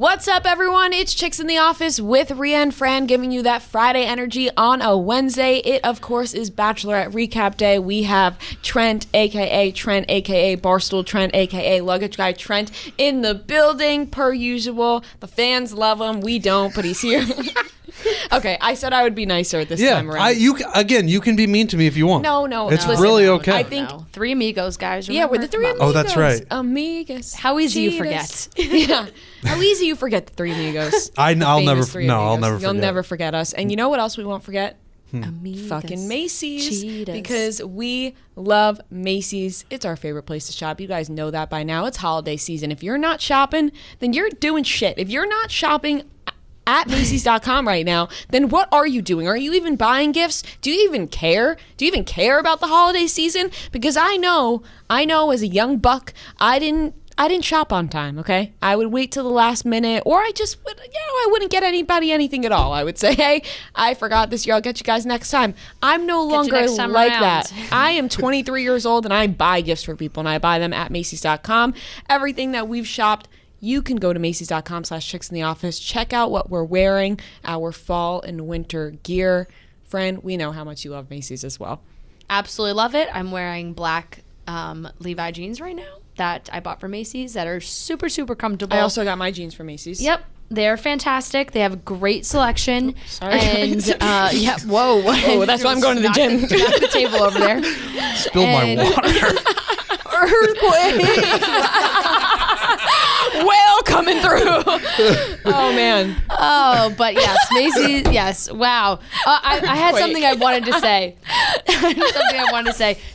What's up, everyone? It's Chicks in the Office with Rhea and Fran, giving you that Friday energy on a Wednesday. It, of course, is Bachelorette recap day. We have Trent, a.k.a. Barstool Trent, a.k.a. Luggage Guy Trent, in the building, per usual. The fans love him. We don't, but he's here. Okay, I said I would be nicer this time around. You can be mean to me if you want. No. It's really okay. I think Three amigos, guys. Yeah, we're the three amigos. Oh, that's right. Amigos. How easy you Cheetahs. forget. Yeah. How easy you forget the three amigos. I'll never Three no, I'll amigos. never You'll forget. never forget us. And you know what else we won't forget? Amigas. Fucking Macy's. Cheetahs. Because we love Macy's. It's our favorite place to shop. You guys know that by now. It's holiday season. If you're not shopping, then you're doing shit. If you're not shopping at Macy's.com right now, then what are you doing? Are you even buying gifts? Do you even care? Do you even care about the holiday season? Because I know as a young buck, I didn't shop on time, okay? I would wait till the last minute, or I just would, I wouldn't get anybody anything at all. I would say, hey, I forgot this year, I'll get you guys next time. I'm no longer like that. I am 23 years old and I buy gifts for people, and I buy them at Macy's.com. Everything that we've shopped, you can go to Macy's.com/chicksintheoffice. Check out what we're wearing, our fall and winter gear. Fran, we know how much you love Macy's as well. Absolutely love it. I'm wearing black Levi jeans right now that I bought from Macy's that are super, super comfortable. I also got my jeans from Macy's. Yep. They're fantastic. They have a great selection. Oops, sorry. And whoa. Oh, that's why I'm going to the gym. Knock the table over there. Spilled my water. Earthquake. Whale coming through. Oh, man. Oh, but yes, Macy's, yes. Wow. I had something I wanted to say.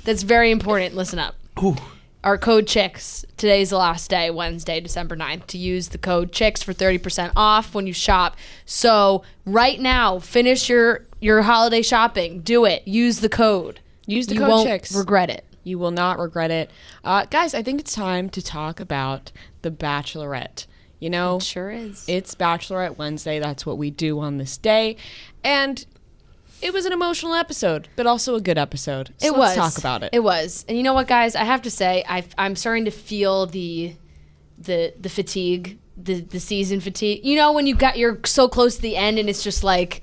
That's very important. Listen up. Ooh. Our code CHICKS. Today's the last day, Wednesday, December 9th, to use the code CHICKS for 30% off when you shop. So right now, finish your holiday shopping. Do it. Use the code. Use the You code won't CHICKS. regret it. You will not regret it. Guys, I think it's time to talk about The Bachelorette. You know, It sure is. It's Bachelorette Wednesday. That's what we do on this day. And it was an emotional episode, but also a good episode. So let's talk about it. It was. And you know what, guys? I have to say, I'm starting to feel the fatigue, the season fatigue. You know, when you're so close to the end and it's just like,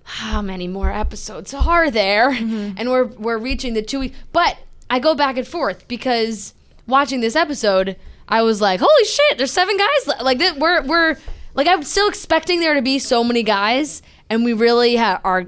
how many more episodes are there? Mm-hmm. And we're reaching the 2 week. But I go back and forth because watching this episode, I was like, holy shit, there's 7 guys. Like we're like, I'm still expecting there to be so many guys, and we really are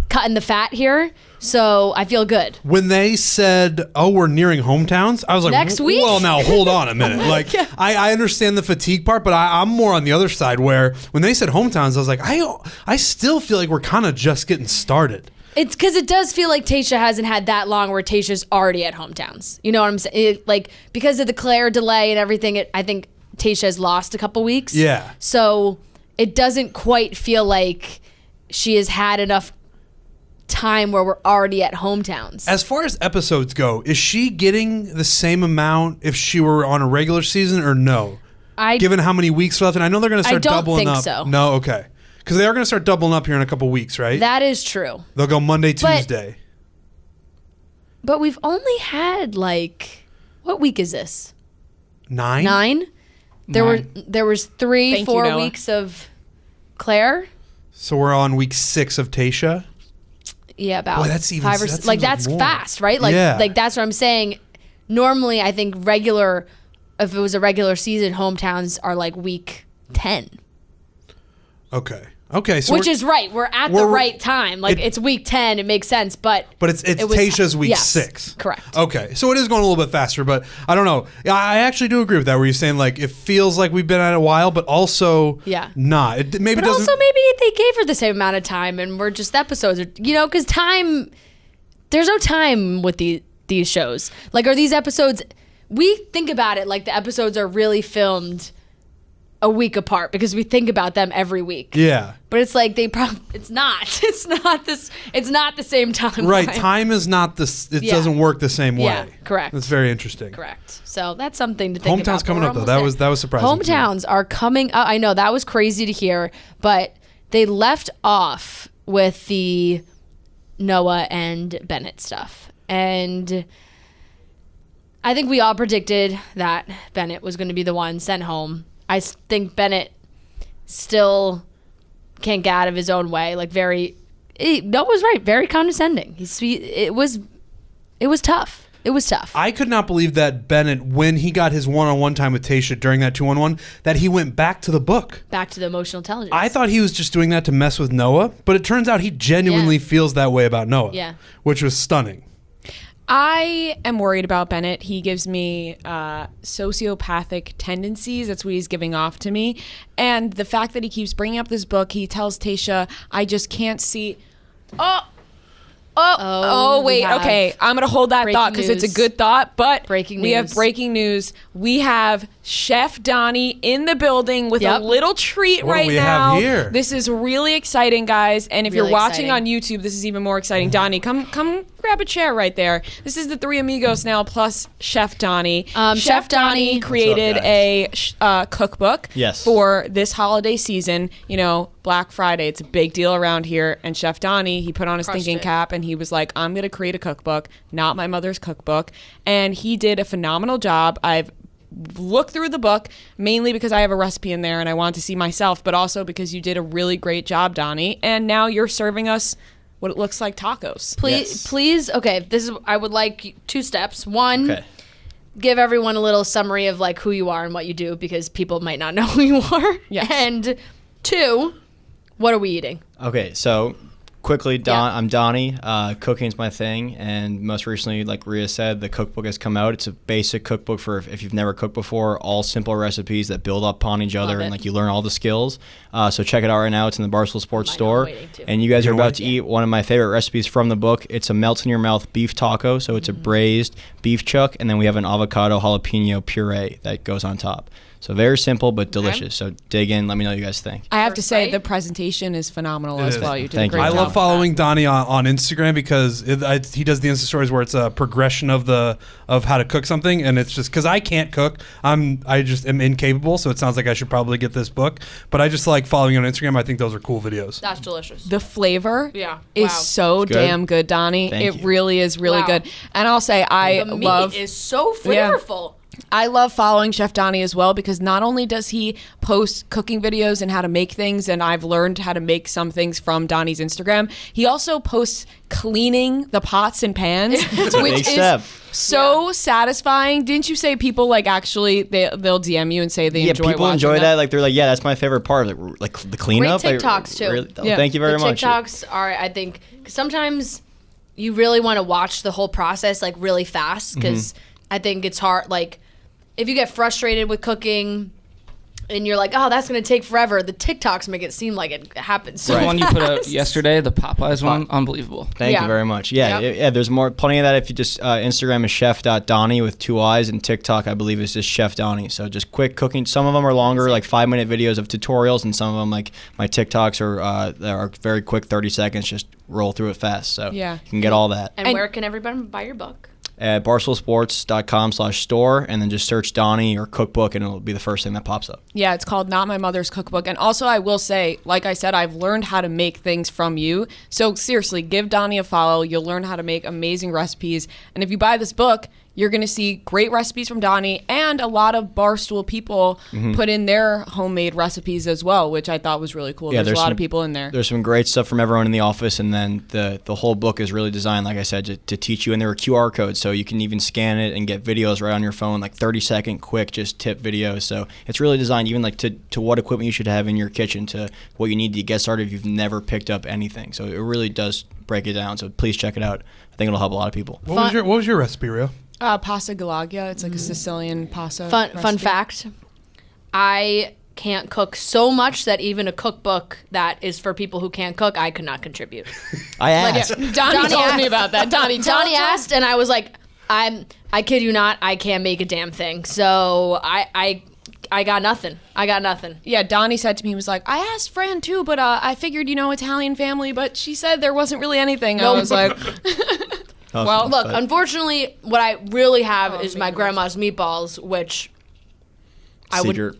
cutting the fat here. So I feel good. When they said, "Oh, we're nearing hometowns," I was like, Next week? Well, now hold on a minute. Like, I understand the fatigue part, but I'm more on the other side where when they said hometowns, I was like, I still feel like we're kind of just getting started. It's because it does feel like Tayshia hasn't had that long where Tayshia's already at hometowns. You know what I'm saying? Like, because of the Claire delay and everything, I think Tayshia has lost a couple weeks. Yeah. So it doesn't quite feel like she has had enough time where we're already at hometowns. As far as episodes go, is she getting the same amount if she were on a regular season or no? Given how many weeks left, and I know they're going to start doubling up. I don't think so. No, okay. Because they are going to start doubling up here in a couple weeks, right? That is true. They'll go Monday, Tuesday. But we've only had what week is this? 9? 9? There was 3-4 weeks of Claire. So we're on week 6 of Tayshia. Yeah, about Boy, that's even 5 or 6. Like, that's more. fast, right? Like, yeah. Like that's what I'm saying. Normally, I think if it was a regular season, hometowns are like week 10. Okay. So which is right. We're at the right time. Like, it's week 10. It makes sense, but it's Tayshia's week 6. Correct. Okay. So it is going a little bit faster, but I don't know. I actually do agree with that where you're saying like it feels like we've been at it a while, but also not. It maybe but doesn't. Also maybe they gave her the same amount of time and we're just episodes are, because time, there's no time with these shows. Like, are these episodes, we think about it like the episodes are really filmed a week apart because we think about them every week. Yeah. But it's like it's not the same time. Right. Time is not it doesn't work the same way. Yeah, correct. That's very interesting. Correct. So that's something to think about. Hometowns coming up though. That was surprising. Hometowns are coming up. I know that was crazy to hear, but they left off with the Noah and Bennett stuff. And I think we all predicted that Bennett was going to be the one sent home. I think Bennett still can't get out of his own way. Like Noah was right. Very condescending. He's sweet. It was tough. It was tough. I could not believe that Bennett, when he got his one-on-one time with Tayshia during that 2-on-1, that he went back to the book. Back to the emotional intelligence. I thought he was just doing that to mess with Noah, but it turns out he genuinely feels that way about Noah. Yeah. Which was stunning. I am worried about Bennett. He gives me sociopathic tendencies. That's what he's giving off to me. And the fact that he keeps bringing up this book, he tells Tayshia, I just can't see... Wait. Okay, I'm going to hold that thought because it's a good thought, but we have breaking news. We have Chef Donnie in the building with a little treat What right do we now. have here? This is really exciting, guys. And if Really you're watching exciting. on YouTube, this is even more exciting. Donnie, come grab a chair right there. This is the Three Amigos now plus Chef Donnie. Chef Donnie created a cookbook for this holiday season. You know, Black Friday, it's a big deal around here. And Chef Donnie, he put on his thinking cap and he was like, I'm going to create a cookbook, not my mother's cookbook. And he did a phenomenal job. I've looked through the book mainly because I have a recipe in there and I want to see myself, but also because you did a really great job, Donnie. And now you're serving us what it looks like tacos. Please. Okay, I would like 2 steps. One, give everyone a little summary of like who you are and what you do because people might not know who you are. Yes. And 2, what are we eating? Okay, so quickly, I'm Donnie. Cooking's my thing, and most recently, like Rhea said, the cookbook has come out. It's a basic cookbook for if you've never cooked before, all simple recipes that build upon each other, and like you learn all the skills. So check it out right now. It's in the Barstool Sports store, and you guys are about to eat one of my favorite recipes from the book. It's a melt in your mouth beef taco. So it's a braised beef chuck, and then we have an avocado jalapeno puree that goes on top. So very simple but delicious. So dig in. Let me know what you guys think. I have to say the presentation is phenomenal as well. You did Thank a great you. job. I love following Donnie on Instagram because he does the Insta stories where it's a progression of how to cook something, and it's just because I can't cook, I just am incapable. So it sounds like I should probably get this book, but I just like following you on Instagram. I think those are cool videos. That's delicious. The flavor is so damn good, Donnie. Thank it you. really is really good. And I'll say The meat is so flavorful. I love following Chef Donnie as well because not only does he post cooking videos and how to make things, and I've learned how to make some things from Donnie's Instagram, he also posts cleaning the pots and pans, which is so satisfying. Didn't you say people like actually they'll DM you and say they enjoy people watching enjoy that? Like they're like, yeah, that's my favorite part, like the cleanup. Great TikToks too. Really? Oh, thank you very much. TikToks are, I think, 'cause sometimes you really want to watch the whole process like really fast because I think it's hard. Like if you get frustrated with cooking and you're like, oh, that's going to take forever, the TikToks make it seem like it happens so The one you put out fast. yesterday, the Popeyes one, unbelievable. Thank you very much. Yeah, there's plenty of that. If you just Instagram is chef.donnie with 2 I's, and TikTok I believe is just Chef Donnie. So just quick cooking. Some of them are longer, like 5-minute videos of tutorials, and some of them, like my TikToks, are very quick, 30 seconds. Just roll through it fast. So you can get all that. And where can everybody buy your book? At barstoolsports.com/store, and then just search Donnie or cookbook, and it'll be the first thing that pops up. Yeah, it's called Not My Mother's Cookbook. And also, I will say, like I said, I've learned how to make things from you. So seriously, give Donnie a follow. You'll learn how to make amazing recipes. And if you buy this book, you're going to see great recipes from Donnie, and a lot of Barstool people put in their homemade recipes as well, which I thought was really cool. Yeah, there's a lot of people in there. There's some great stuff from everyone in the office, and then the whole book is really designed, like I said, to teach you. And there are QR codes, so you can even scan it and get videos right on your phone, like 30-second quick, just tip videos. So it's really designed even like to what equipment you should have in your kitchen, to what you need to get started if you've never picked up anything. So it really does break it down. So please check it out. I think it'll help a lot of people. What was your recipe, Rio? Pasta galaglia. It's like a Sicilian pasta. Fun fact, I can't cook so much that even a cookbook that is for people who can't cook, I could not contribute. I asked. Donnie told me about that. Donnie asked, and I was like, I kid you not, I can't make a damn thing. So I got nothing. Yeah, Donnie said to me, he was like, I asked Fran too, but I figured, Italian family, but she said there wasn't really anything. I was like... Well, look, unfortunately, what I really have is my grandma's meatballs, which I would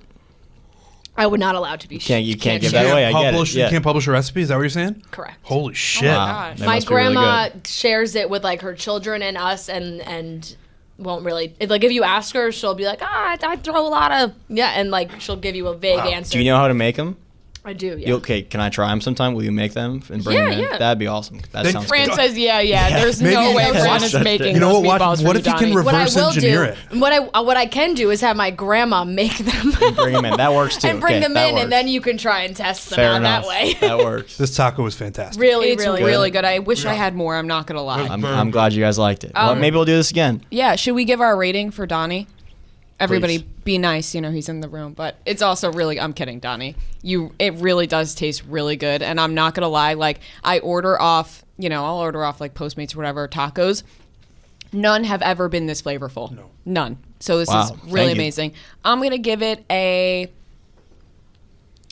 not allow to be shared. You can't give that away. I get it. You can't publish a recipe? Is that what you're saying? Correct. Holy shit. Gosh. My grandma shares it with like her children and us, and won't really, like if you ask her, she'll be like, I throw a lot of, and like she'll give you a vague answer. Do you know how to make them? I do, yeah. Okay, can I try them sometime? Will you make them and bring them in? Yeah. That'd be awesome. That sounds Fran good. says, yeah. There's Maybe- no way Yeah. Fran is making You know those what? meatballs for What you, if you can Donnie. What I reverse will engineer do, it? what I can do is have my grandma make them Bring them in. That works too. and bring Okay, them that in, works. and then you can try and test them Fair out enough. that way. That works. This taco was fantastic. really, It's really, really good. I wish I had more. I'm not going to lie. I'm glad you guys liked it. Well, maybe we'll do this again. Yeah, should we give our rating for Donnie? Everybody Please. be nice, he's in the room, but it's also really, I'm kidding, Donnie. It really does taste really good, and I'm not gonna lie, like I order off, I'll order off like Postmates or whatever, tacos. None have ever been this flavorful. No. None. So this Wow, is really thank you. amazing. I'm gonna give it a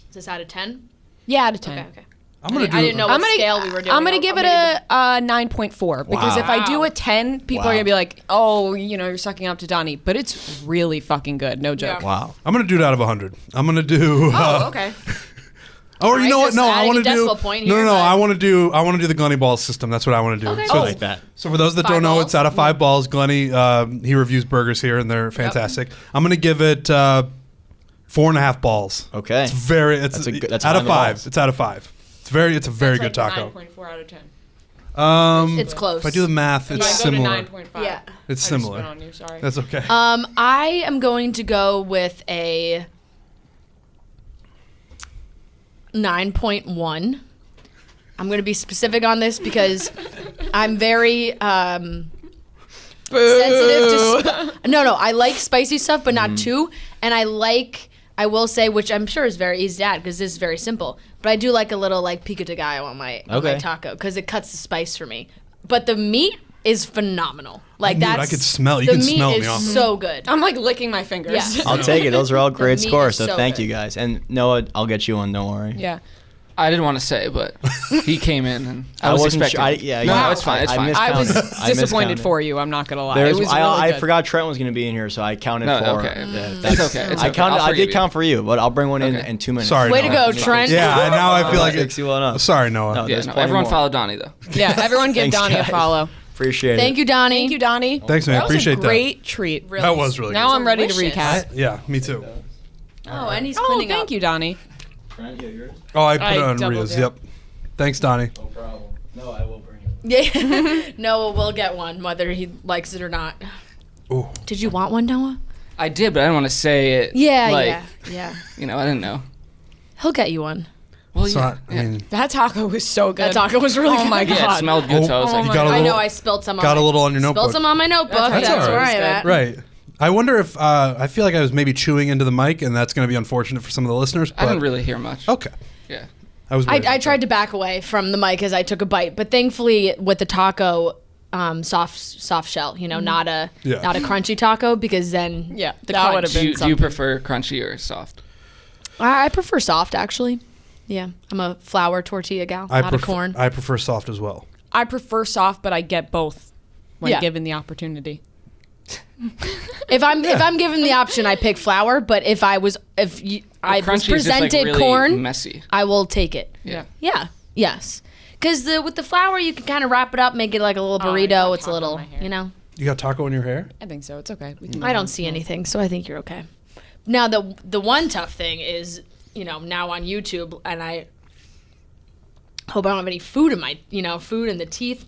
Is this out of 10? out of 10. Okay. I'm gonna do. I didn't know what scale we were doing. I'm gonna give it a 9.4 because if I do a 10, people are Wow. gonna be like, "Oh, you're sucking up to Donnie," but it's really fucking good. No joke. Yeah. Wow. I'm gonna do it out of 100. I'm gonna do. Oh, okay. Or you know what? just No, I adding want a to do. decimal point here, No. but- I want to do the Glenny Balls system. That's what I want to do. Okay. So, I like that. So for those that 5 don't know, balls? it's out of 5 balls. Glenny, he reviews burgers here, and they're fantastic. I'm gonna give it 4.5 balls. Okay. It's very. It's That's a good- that's out of high on the 5. balls. It's out of 5. It's a very good taco. 9.4 out of 10. It's close. If I do the math, it's similar. I go to 9.5. Yeah. It's I similar. Just spit on you, sorry. That's okay. I am going to go with a 9.1. I'm going to be specific on this because I'm very sensitive to no, I like spicy stuff, but not too. And I will say, which I'm sure is very easy to add because this is very simple, but I do like a little like pico de gallo on my taco because it cuts the spice for me. But the meat is phenomenal. Like knew it. that's I could smell. You the can meat smell it is in the office. so good. I'm like licking my fingers. Yeah. I'll take it. Those are all great meat scores. is So so thank good. you guys. And Noah, I'll get you one. Don't worry. Yeah. I didn't want to say, but he came in and I was wasn't expecting. sure- yeah, no, yeah. it's fine. It's fine. I was Miscounted. I disappointed miscounted. for you. I'm not gonna lie. There's, It was really I good. forgot Trent was going to be in here, so I counted No, for. okay. Yeah, It's okay. It's I okay. counted. I'll I forgive did you. count for you, but I'll bring one Okay. in 2 minutes. Sorry. Way to Noah. go, Trent. Yeah, now I feel like Fix you one up. Sorry, Noah. No, there's Yeah, no, plenty everyone more. follow Donnie though. Yeah, everyone give Thanks, Donnie a guys. follow. Appreciate it. Thank you, Donnie. Thank you, Donnie. Thanks, man. That was Appreciate a that. great treat. That was really Now good. I'm ready to Delicious. recap. Yeah, me too. Oh, and he's Oh, cleaning thank up. you, Donnie. Trent, you have yours? Oh, I put I it on doubled Ria's. it. Yep. Thanks, Donnie. No problem. No, I will bring it. Yeah. Noah will get one, whether he likes it or not. Ooh. Did you want one, Noah? I did, but I didn't want to say it. Yeah, like, yeah. I didn't know. He'll get you one. Well, So, yeah. I mean, That taco was so good. That taco was really Oh good. my god. Yeah, it smelled good, so I was Oh like, my got a I little- know I spilled some on got a my- little on your notebook. Spilled some on my notebook. That's That's, all where right. I'm at. Right. I wonder if I feel like I was maybe chewing into the mic, and that's going to be unfortunate for some of the listeners. But I didn't really hear much. Okay. Yeah. I was. worried I about tried to back away from the mic as I took a bite, but thankfully with the taco, soft shell, not a Yeah. not a crunchy taco, because then Yeah, the that crunch. would have Do been you something. prefer crunchy or soft? I prefer soft actually. Yeah, I'm a flour tortilla gal, I not a corn. I prefer soft as well. I prefer soft, but I get both when Yeah. given the opportunity. If I'm given the option, I pick flour. But if I was Crunchy presented is just, like, really corn, messy. I will take it. Yeah. Yeah. Yes. Because with the flour, you can kind of wrap it up, make it like a little I burrito. got It's a taco little, in my hair. You got taco in your hair? I think so. It's okay. We can I don't see anything, so I think you're okay. Now the one tough thing is, now on YouTube, and I hope I don't have any food in my, food in the teeth.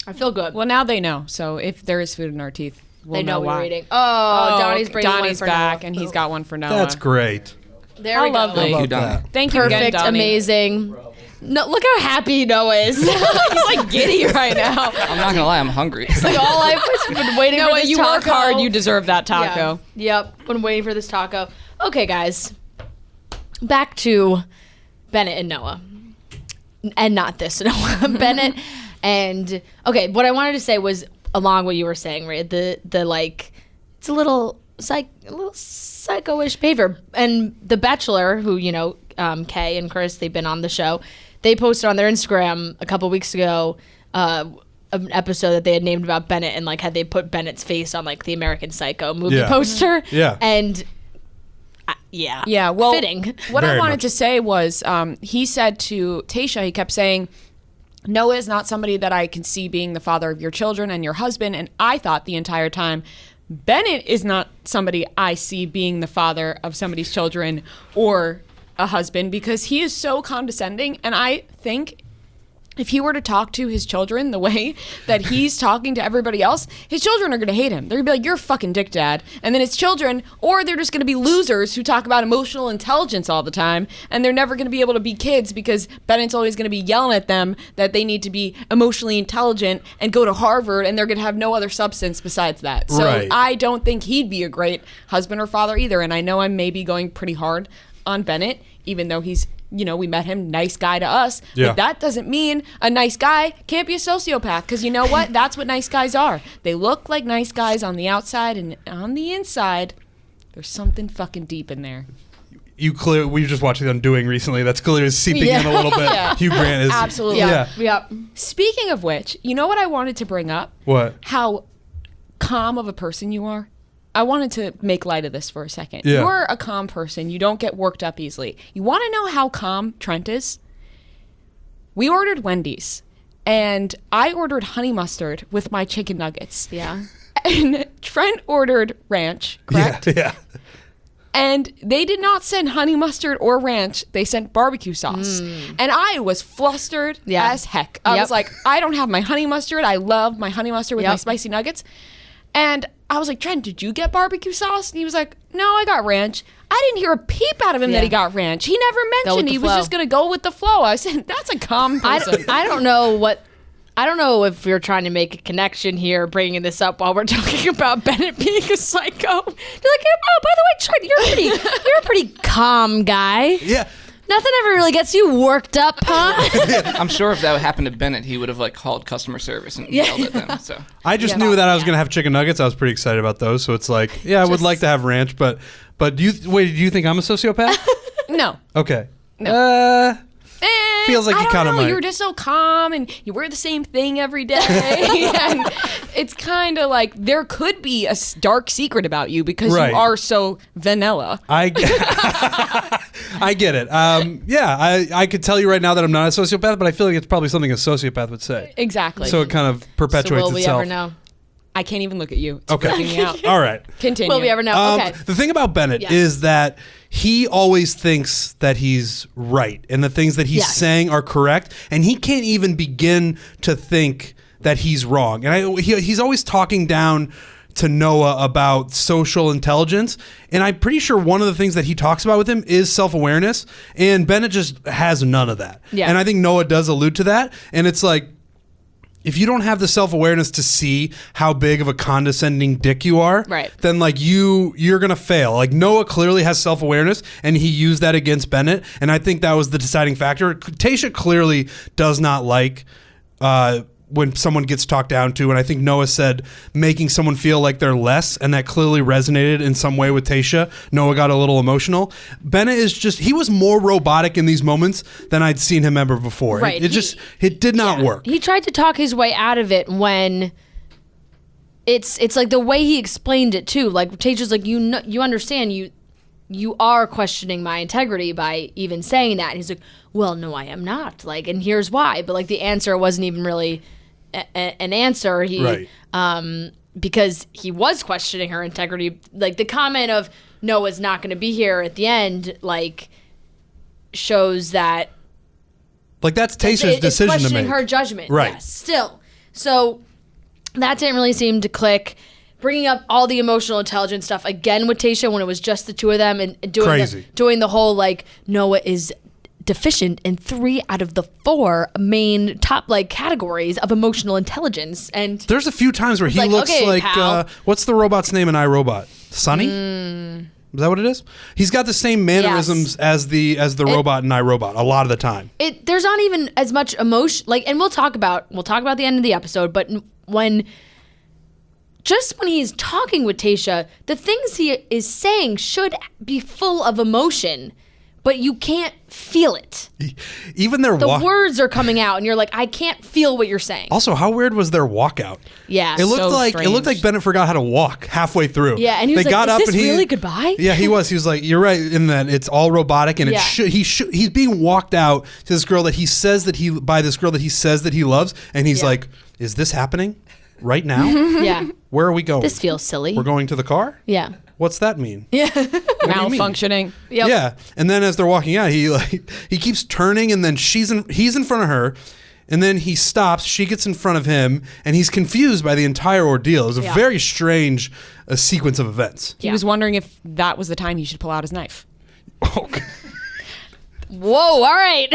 I feel good. Well, now they know. So if there is food in our teeth, we'll they know we why. were eating. Oh, Donnie's bringing one Donnie's for back, Noah. and he's got one for Noah. That's great. There How we go. lovely. Thank you, Love Donnie. that. Thank you again, Perfect, Donnie. amazing. No, look how happy Noah is. He's like giddy right now. I'm not gonna lie, I'm hungry. Like all I've been waiting for Noah, this you taco. work hard. You deserve that taco. Yeah. Yep. Been waiting for this taco. Okay, guys. Back to Bennett and Noah. And not this Noah. Bennett and what I wanted to say was along what you were saying, right? The like it's a little psycho-ish behavior. And The Bachelor, who, Kay and Chris, they've been on the show. They posted on their Instagram a couple weeks ago an episode that they had named about Bennett, and like had they put Bennett's face on like the American Psycho movie Yeah. poster. Yeah. And yeah. Yeah, well, Fitting. what I Very wanted much. to say was he said to Tasha, he kept saying, Noah is not somebody that I can see being the father of your children and your husband. And I thought the entire time, Bennett is not somebody I see being the father of somebody's children or a husband because he is so condescending. And I think if he were to talk to his children the way that he's talking to everybody else, his children are going to hate him. They're going to be like, you're a fucking dick, Dad. And then his children, or they're just going to be losers who talk about emotional intelligence all the time, and they're never going to be able to be kids because Bennett's always going to be yelling at them that they need to be emotionally intelligent and go to Harvard, and they're going to have no other substance besides that. So Right. I don't think he'd be a great husband or father either. And I know I'm maybe going pretty hard on Bennett, even though he's, we met him, nice guy to us. Yeah. But that doesn't mean a nice guy can't be a sociopath. Because you know what? That's what nice guys are. They look like nice guys on the outside, and on the inside, there's something fucking deep in there. We just watched The Undoing recently. That's clearly seeping in a little bit. Yeah. Hugh Grant is Absolutely. Yeah. Speaking of which, you know what I wanted to bring up? What? How calm of a person you are. I wanted to make light of this for a second. Yeah. You're a calm person. You don't get worked up easily. You want to know how calm Trent is? We ordered Wendy's, and I ordered honey mustard with my chicken nuggets. Yeah. And Trent ordered ranch, correct? Yeah. And they did not send honey mustard or ranch. They sent barbecue sauce. And I was flustered as heck. I was like, I don't have my honey mustard. I love my honey mustard with my spicy nuggets. And I was like, Trent, did you get barbecue sauce? And he was like, no, I got ranch. I didn't hear a peep out of him that he got ranch. He never mentioned he was just going to go with the flow. I said, that's a calm person. I don't know if we're trying to make a connection here, bringing this up while we're talking about Bennett being a psycho. You're like, oh, by the way, Trent, you're a pretty calm guy. Yeah. Nothing ever really gets you worked up, huh? I'm sure if that happened to Bennett, he would have called customer service and yelled at them. So I just knew that I was going to have chicken nuggets. I was pretty excited about those. So it's like, I would like to have ranch, but do you think I'm a sociopath? No. Okay. No. Feels like I you don't kind of know. might. You're just so calm, and you wear the same thing every day. And it's kind of like there could be a dark secret about you because Right. you are so vanilla. I get it. I could tell you right now that I'm not a sociopath, but I feel like it's probably something a sociopath would say. Exactly. So it kind of perpetuates So will we itself. ever know? I can't even look at you. It's Okay. freaking me out. All right. Continue. Will we ever know? Okay. The thing about Bennett Yes. is that he always thinks that he's right and the things that he's saying are correct, and he can't even begin to think that he's wrong. And he's always talking down to Noah about social intelligence, and I'm pretty sure one of the things that he talks about with him is self-awareness, and Bennett just has none of that. Yeah. And I think Noah does allude to that, and it's like, if you don't have the self-awareness to see how big of a condescending dick you are, right, then like you're going to fail. Like Noah clearly has self-awareness, and he used that against Bennett, and I think that was the deciding factor. Tayshia clearly does not like when someone gets talked down to, and I think Noah said making someone feel like they're less, and that clearly resonated in some way with Tayshia. Noah got a little emotional. Bennett is he was more robotic in these moments than I'd seen him ever before. Right. It did not work. He tried to talk his way out of it when it's like the way he explained it too. Like Tasha's like, you understand, you are questioning my integrity by even saying that. And he's like, well, no, I am not. Like, and here's why. But like the answer wasn't even really an answer. Because he was questioning her integrity. Like the comment of Noah's not going to be here at the end, like shows that like that's Tayshia's decision to make. Questioning her judgment, right? Yes, still. So that didn't really seem to click. Bringing up all the emotional intelligence stuff again with Tayshia when it was just the two of them and doing the whole like Noah is deficient in 3 out of the 4 main top like categories of emotional intelligence. And there's a few times where he like, looks okay, like pal. What's the robot's name in iRobot? Sonny? Is that what it is? He's got the same mannerisms as the robot in iRobot a lot of the time. There's not even as much emotion like, and we'll talk about the end of the episode, but when he's talking with Tayshia, the things he is saying should be full of emotion, but you can't feel it. Even their the words are coming out, and you're like, I can't feel what you're saying. Also, how weird was their walkout? Yeah, it looked like Bennett forgot how to walk halfway through. Yeah, and he was like, "Is this really goodbye?" Yeah, he was. He was like, "You're right in that it's all robotic, and he's being walked out to this girl that he says that he loves, and he's like, is this happening right now? Yeah. Where are we going? This feels silly. We're going to the car? Yeah. What's that mean? Yeah. Malfunctioning. Yep. Yeah. And then as they're walking out, he keeps turning, and then he's in front of her. And then he stops, she gets in front of him, and he's confused by the entire ordeal. It was a very strange sequence of events. He was wondering if that was the time he should pull out his knife. Okay. Whoa, all right.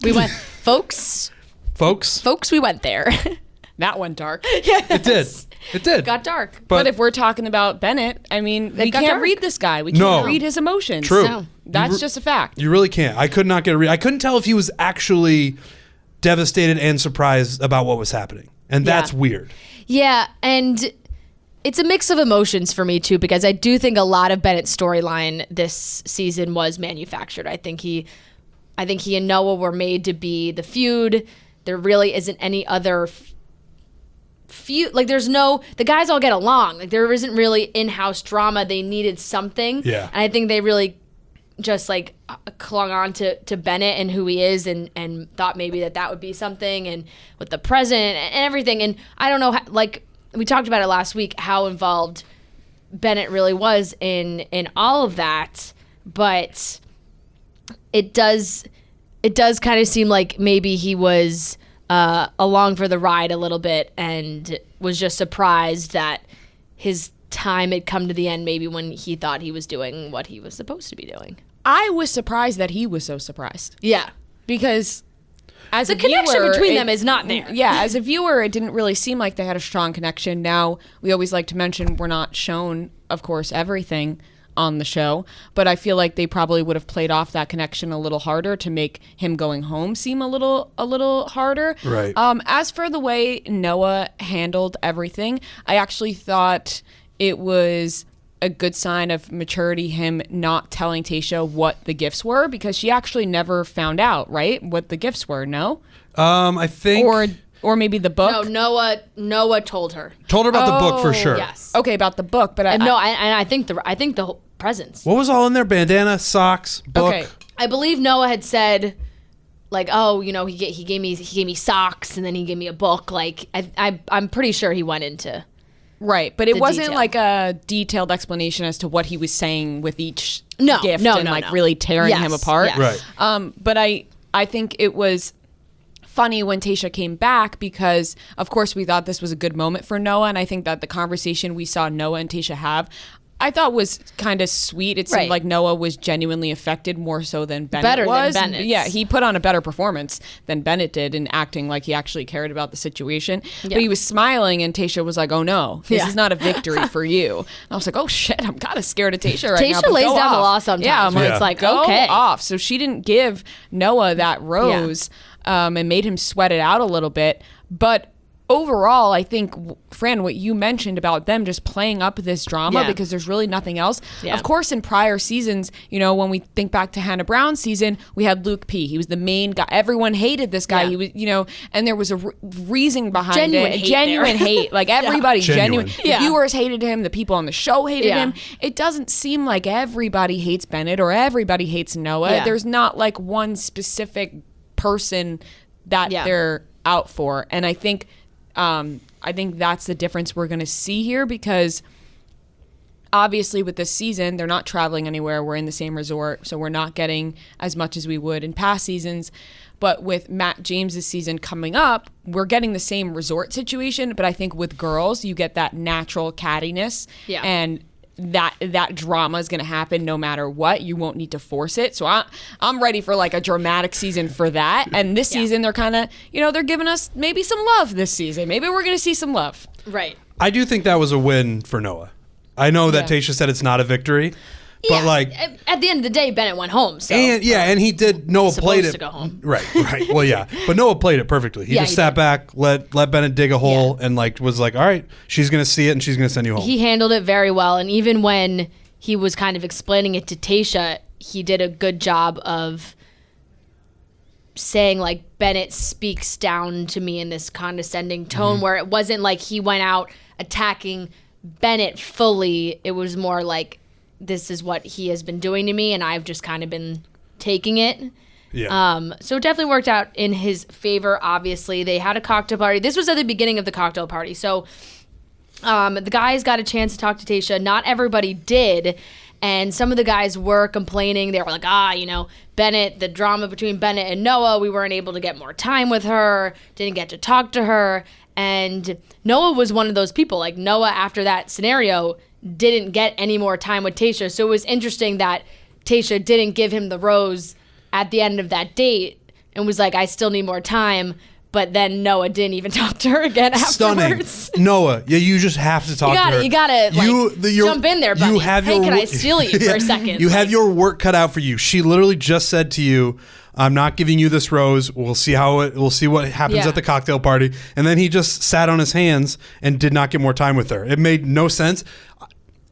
We went, folks, we went there. That went dark. It did. It did. Got dark. But if we're talking about Bennett, I mean, we got can't dark. read this guy. We can't read his emotions. True. No. That's just a fact. You really can't. I could not get a read. I couldn't tell if he was actually devastated and surprised about what was happening. And that's weird. Yeah, and it's a mix of emotions for me too, because I do think a lot of Bennett's storyline this season was manufactured. I think he and Noah were made to be the feud. There really isn't any other feud. Like, the guys all get along. Like, there isn't really in-house drama. They needed something. Yeah. And I think they really just like clung on to Bennett and who he is, and thought maybe that would be something, and with the president and everything. And I don't know how, like we talked about it last week, how involved Bennett really was in all of that, but it does kind of seem like maybe he was along for the ride a little bit, and was just surprised that his time had come to the end, maybe when he thought he was doing what he was supposed to be doing. I was surprised that he was so surprised. Yeah. Because as The a viewer, connection between them is not there. Yeah, as a viewer, it didn't really seem like they had a strong connection. Now, we always like to mention we're not shown, of course, everything on the show, but I feel like they probably would have played off that connection a little harder to make him going home seem a little harder. Right. As for the way Noah handled everything, I actually thought it was a good sign of maturity, him not telling Tayshia what the gifts were, because she actually never found out, right? What the gifts were, no? I think... Or maybe the book? No, Noah told her. Told her about the book for sure. Yes. Okay, about the book, but I think the whole presents. What was all in there? Bandana, socks, book? Okay. I believe Noah had said, like, oh, he gave me socks, and then he gave me a book. Like, I'm pretty sure he went into... Right, but it wasn't detail. like a detailed explanation as to what he was saying with each No, gift no, and no, like no. really tearing Yes, him apart. yes. Right. But I think it was funny when Tayshia came back, because of course we thought this was a good moment for Noah, and I think that the conversation we saw Noah and Tayshia have, I thought was kind of sweet. It seemed Right. like Noah was genuinely affected more so than Bennett Better than was. Bennett. Yeah, he put on a better performance than Bennett did in acting like he actually cared about the situation. Yeah. But he was smiling, and Tayshia was like, "Oh no, this Yeah. is not a victory for you." And I was like, "Oh shit, I'm kind of scared of Tayshia right now." Tayshia but lays go down the off. law sometimes, Yeah, I'm where like, it's like, go okay. off. So she didn't give Noah that rose, and made him sweat it out a little bit, but. Overall, I think, Fran, what you mentioned about them just playing up this drama Yeah. because there's really nothing else. Yeah. Of course, in prior seasons, when we think back to Hannah Brown's season, we had Luke P. He was the main guy. Everyone hated this guy. Yeah. He was, and there was a reason behind Genuine it. hate Genuine there. hate. Like everybody, Genuine. The Yeah. viewers hated him. The people on the show hated Yeah. him. It doesn't seem like everybody hates Bennett or everybody hates Noah. Yeah. There's not like one specific person that Yeah. they're out for. And I think that's the difference we're going to see here, because obviously with this season, they're not traveling anywhere. We're in the same resort, so we're not getting as much as we would in past seasons. But with Matt James's season coming up, we're getting the same resort situation. But I think with girls, you get that natural cattiness, Yeah. and that drama is going to happen no matter what. You won't need to force it. So I'm ready for like a dramatic season for that. And this season, they're kind of, they're giving us maybe some love this season. Maybe we're going to see some love. Right. I do think that was a win for Noah. I know that Yeah. Tayshia said it's not a victory, but Yeah. like... At the end of the day, Bennett went home. So And he did. Noah played supposed it. to go home. Right. Well, yeah, but Noah played it perfectly. He Yeah, just he sat did. back, let Bennett dig a hole, and was like, all right, she's gonna see it and she's gonna send you home. he handled it very well. And even when he was kind of explaining it to Tayshia, he did a good job of saying, like, Bennett speaks down to me in this condescending tone, where it wasn't like he went out attacking Bennett fully. It was more like, this is what he has been doing to me, and I've just kind of been taking it. yeah. So it definitely worked out in his favor. Obviously, they had a cocktail party. This was at the beginning of the cocktail party. So The guys got a chance to talk to Tayshia. Not everybody did. And some of the guys were complaining. They were like, Bennett, the drama between Bennett and Noah, we weren't able to get more time with her, didn't get to talk to her. And Noah was one of those people. Like, Noah, after that scenario, didn't get any more time with Tayshia. So it was interesting that Tayshia didn't give him the rose at the end of that date and was like, I still need more time. But then Noah didn't even talk to her again afterwards. Stunning. Noah, you just have to talk to her. You gotta jump in there, buddy. Can I steal you for a second? You have your work cut out for you. She literally just said to you, I'm not giving you this rose. We'll see what happens at the cocktail party. And then he just sat on his hands and did not get more time with her. It made no sense.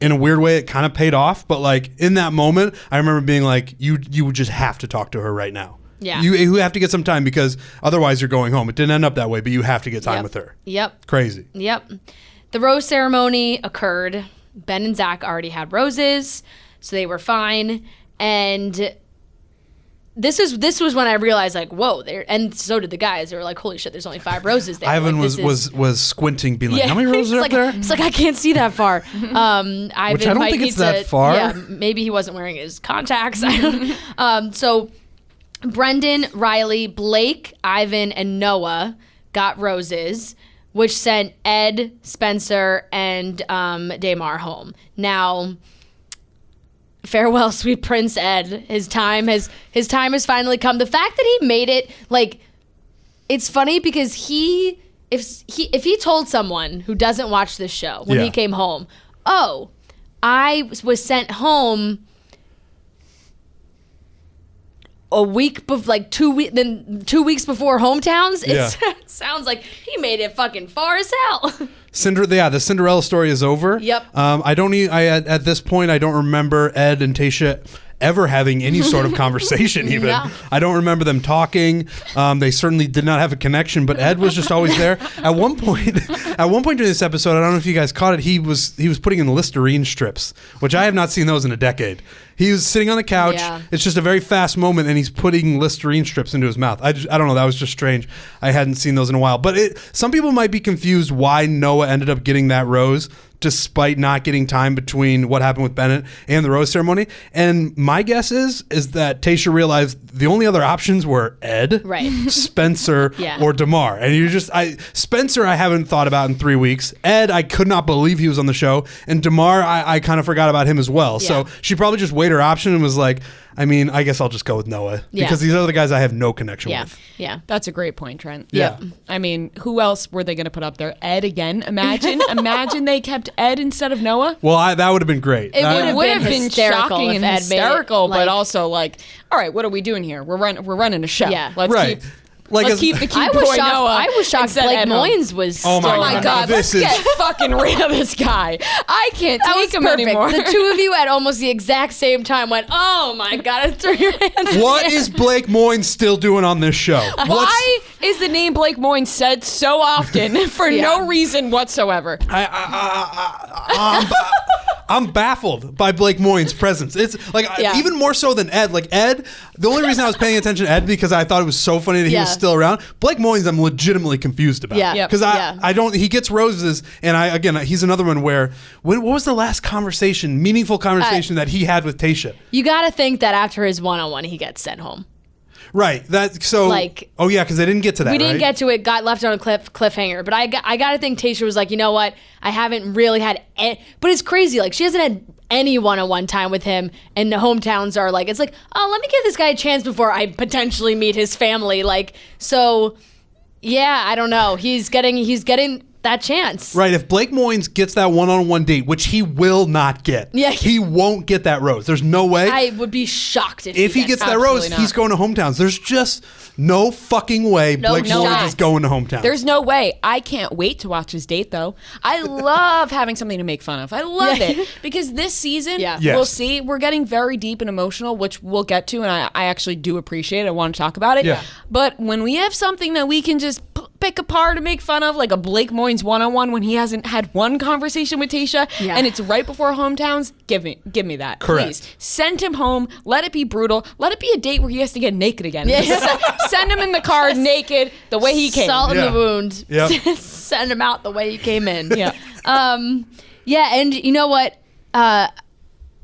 In a weird way, it kind of paid off. But like in that moment, I remember being like, you would just have to talk to her right now. Yeah. You have to get some time because otherwise you're going home. It didn't end up that way, but you have to get time with her. Yep. Crazy. Yep. The rose ceremony occurred. Ben and Zach already had roses, so they were fine. And this was when I realized, like, whoa, and so did the guys. They were like, holy shit, there's only 5 roses there. Ivan like, was squinting, being like, how many roses are up there? It's like, I can't see that far. Ivan Which I don't think it's that far. Yeah, maybe he wasn't wearing his contacts. I don't So Brendan, Riley, Blake, Ivan, and Noah got roses, which sent Ed, Spencer, and Damar home. Now, farewell, sweet Prince Ed. His time has finally come. The fact that he made it, like, it's funny because if he told someone who doesn't watch this show when he came home, I was sent home a week before, like 2 weeks, then 2 weeks before hometowns. It sounds like he made it fucking far as hell. The Cinderella story is over. Yep. At this point, I don't remember Ed and Tayshia ever having any sort of conversation even. No. I don't remember them talking. They certainly did not have a connection, but Ed was just always there. At one point during this episode, I don't know if you guys caught it, he was putting in Listerine strips, which I have not seen those in a decade. He was sitting on the couch. Yeah. It's just a very fast moment, and he's putting Listerine strips into his mouth. I don't know. That was just strange. I hadn't seen those in a while. But some people might be confused why Noah ended up getting that rose, despite not getting time between what happened with Bennett and the rose ceremony. And my guess is that Tayshia realized the only other options were Ed, right, Spencer, or Damar. And Spencer I haven't thought about in 3 weeks. Ed, I could not believe he was on the show. And Damar, I kind of forgot about him as well. Yeah. So she probably just weighed her option and was like, I mean, I guess I'll just go with Noah because these other guys I have no connection with. Yeah, that's a great point, Trent. Yeah. I mean, who else were they going to put up there? Ed again? Imagine they kept Ed instead of Noah. Well, that would have been great. It would have been shocking and Ed hysterical, made it, but also like, all right, what are we doing here? We're running a show. Yeah. Let's keep the cute boy Noah. I was shocked Blake Moynes was still. Oh my God. Let's get fucking rid of this guy. I can't take him anymore. The two of you at almost the exact same time went, oh my God, and threw your hands What is Blake Moynes still doing on this show? Why is the name Blake Moynes said so often for no reason whatsoever? I'm baffled by Blake Moynes' presence. It's like even more so than Ed. Like Ed, the only reason I was paying attention to Ed because I thought it was so funny that he was still around. Blake Moynes, I'm legitimately confused about. Yeah, because I don't. He gets roses, and he's another one where. What was the last meaningful conversation that he had with Tayshia? You got to think that after his one-on-one, he gets sent home. Right. Because they didn't get to that. We didn't get to it. Got left on a cliffhanger. But I got to think Tayshia was like, you know what? I haven't really had. But it's crazy. Like she hasn't had any one-on-one time with him, and the hometowns are like, it's like, oh, let me give this guy a chance before I potentially meet his family. Like so. Yeah, I don't know. He's getting that chance. Right. If Blake Moynes gets that one-on-one date, which he will not get, he won't get that rose. There's no way. I would be shocked if he gets that rose. He's going to hometowns. There's just no fucking way Blake Moynes is going to hometowns. There's no way. I can't wait to watch his date, though. I love having something to make fun of. I love it because this season, we'll see. We're getting very deep and emotional, which we'll get to, and I actually do appreciate it. I want to talk about it. Yeah. But when we have something that we can just pick apart and make fun of, like a Blake Moynes one-on-one when he hasn't had one conversation with Tayshia, and it's right before hometowns, give me that. Correct. Please. Send him home. Let it be brutal. Let it be a date where he has to get naked again. Send him in the car naked the way he came. Salt in the wound. Yep. Send him out the way he came in. Yeah. And you know what?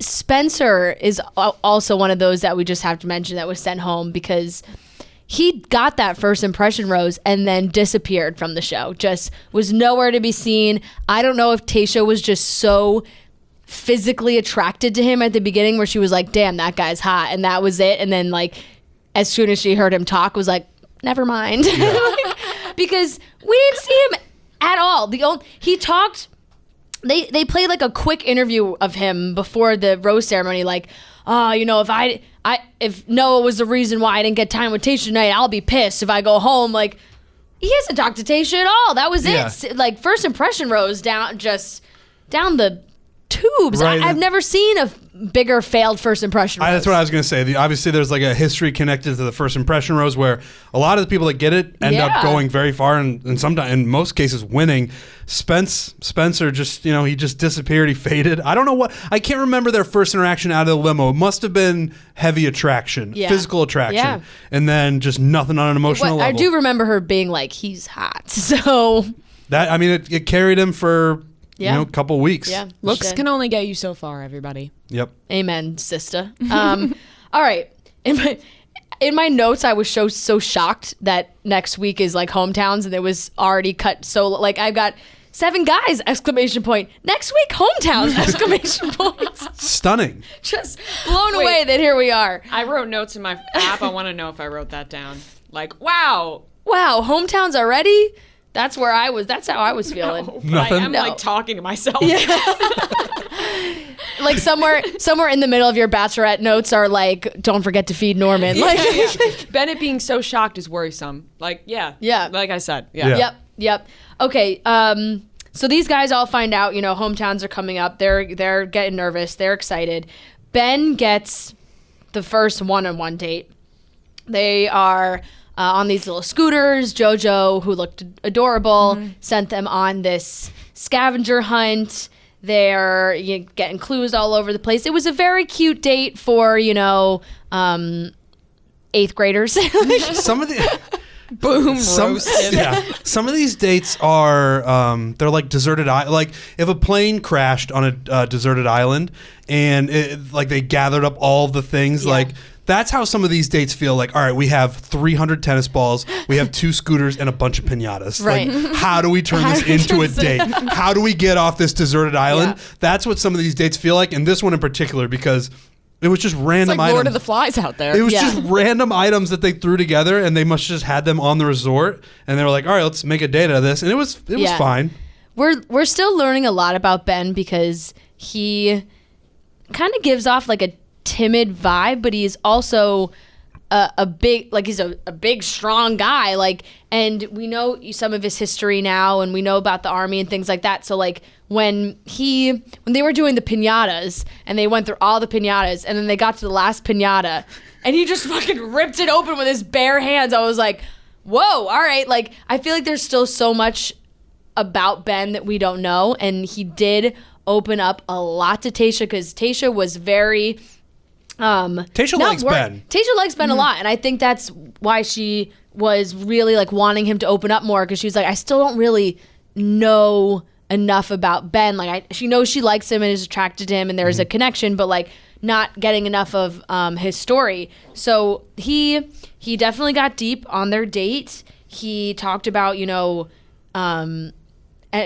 Spencer is also one of those that we just have to mention that was sent home because he got that first impression rose and then disappeared from the show. Just was nowhere to be seen. I don't know if Tayshia was just so physically attracted to him at the beginning where she was like, damn, that guy's hot. And that was it. And then like, as soon as she heard him talk, was like, never mind. Because we didn't see him at all. He talked... They played like a quick interview of him before the rose ceremony, like, if Noah was the reason why I didn't get time with Tayshia tonight, I'll be pissed if I go home. Like, he hasn't talked to Tayshia at all. That was it. Like, first impression rose down the tubes. Right. I've never seen a bigger failed first impression rose. That's what I was going to say. Obviously, there's like a history connected to the first impression rose where a lot of the people that get it end up going very far and sometimes, in most cases, winning. Spencer just, he just disappeared. He faded. I don't know I can't remember their first interaction out of the limo. It must have been heavy attraction, physical attraction, and then just nothing on an emotional level. I do remember her being like, he's hot. So that, it carried him for a couple weeks. Yeah. Looks can only get you so far, everybody. Yep. Amen, sister. All right. In my notes, I was so shocked that next week is like hometowns, and it was already cut. So like I've got 7 guys! ! Next week, hometowns! ! Stunning. Just blown away that here we are. I wrote notes in my app. I want to know if I wrote that down. Like, wow, hometowns already. That's where I was. That's how I was feeling. Nothing. I'm like talking to myself. Like somewhere in the middle of your Bachelorette notes are like, don't forget to feed Norman. Like Bennett being so shocked is worrisome. Like, yeah. Like I said. Yeah. Yep. Okay. So these guys all find out, hometowns are coming up. They're getting nervous. They're excited. Ben gets the first one-on-one date. They are on these little scooters. JoJo, who looked adorable, sent them on this scavenger hunt. They're getting clues all over the place. It was a very cute date for, 8th graders. Some of the... Boom, roasted. Yeah. Some of these dates are, they're like deserted island. Like if a plane crashed on a deserted island and they gathered up all the things, like that's how some of these dates feel. Like, all right, we have 300 tennis balls, we have 2 scooters and a bunch of piñatas. Right. Like, how do we turn this into a date? How do we get off this deserted island? Yeah. That's what some of these dates feel like. And this one in particular, because it was just random It's like items. Lord of the Flies out there. It was just random items that they threw together, and they must have just had them on the resort. And they were like, "All right, let's make a date out of this." And it was fine. We're still learning a lot about Ben because he kind of gives off like a timid vibe, but he's also a big, like he's a big, strong guy. Like, and we know some of his history now, and we know about the army and things like that. So like when they were doing the piñatas and they went through all the piñatas and then they got to the last piñata and he just fucking ripped it open with his bare hands. I was like, whoa, all right. Like, I feel like there's still so much about Ben that we don't know. And he did open up a lot to Tayshia because Tayshia was very... Tayshia likes Ben. Tayshia likes Ben a lot. And I think that's why she was really like wanting him to open up more because she was like, I still don't really know enough about Ben. Like she knows she likes him and is attracted to him and there's a connection, but like not getting enough of his story. So he definitely got deep on their date. He talked about,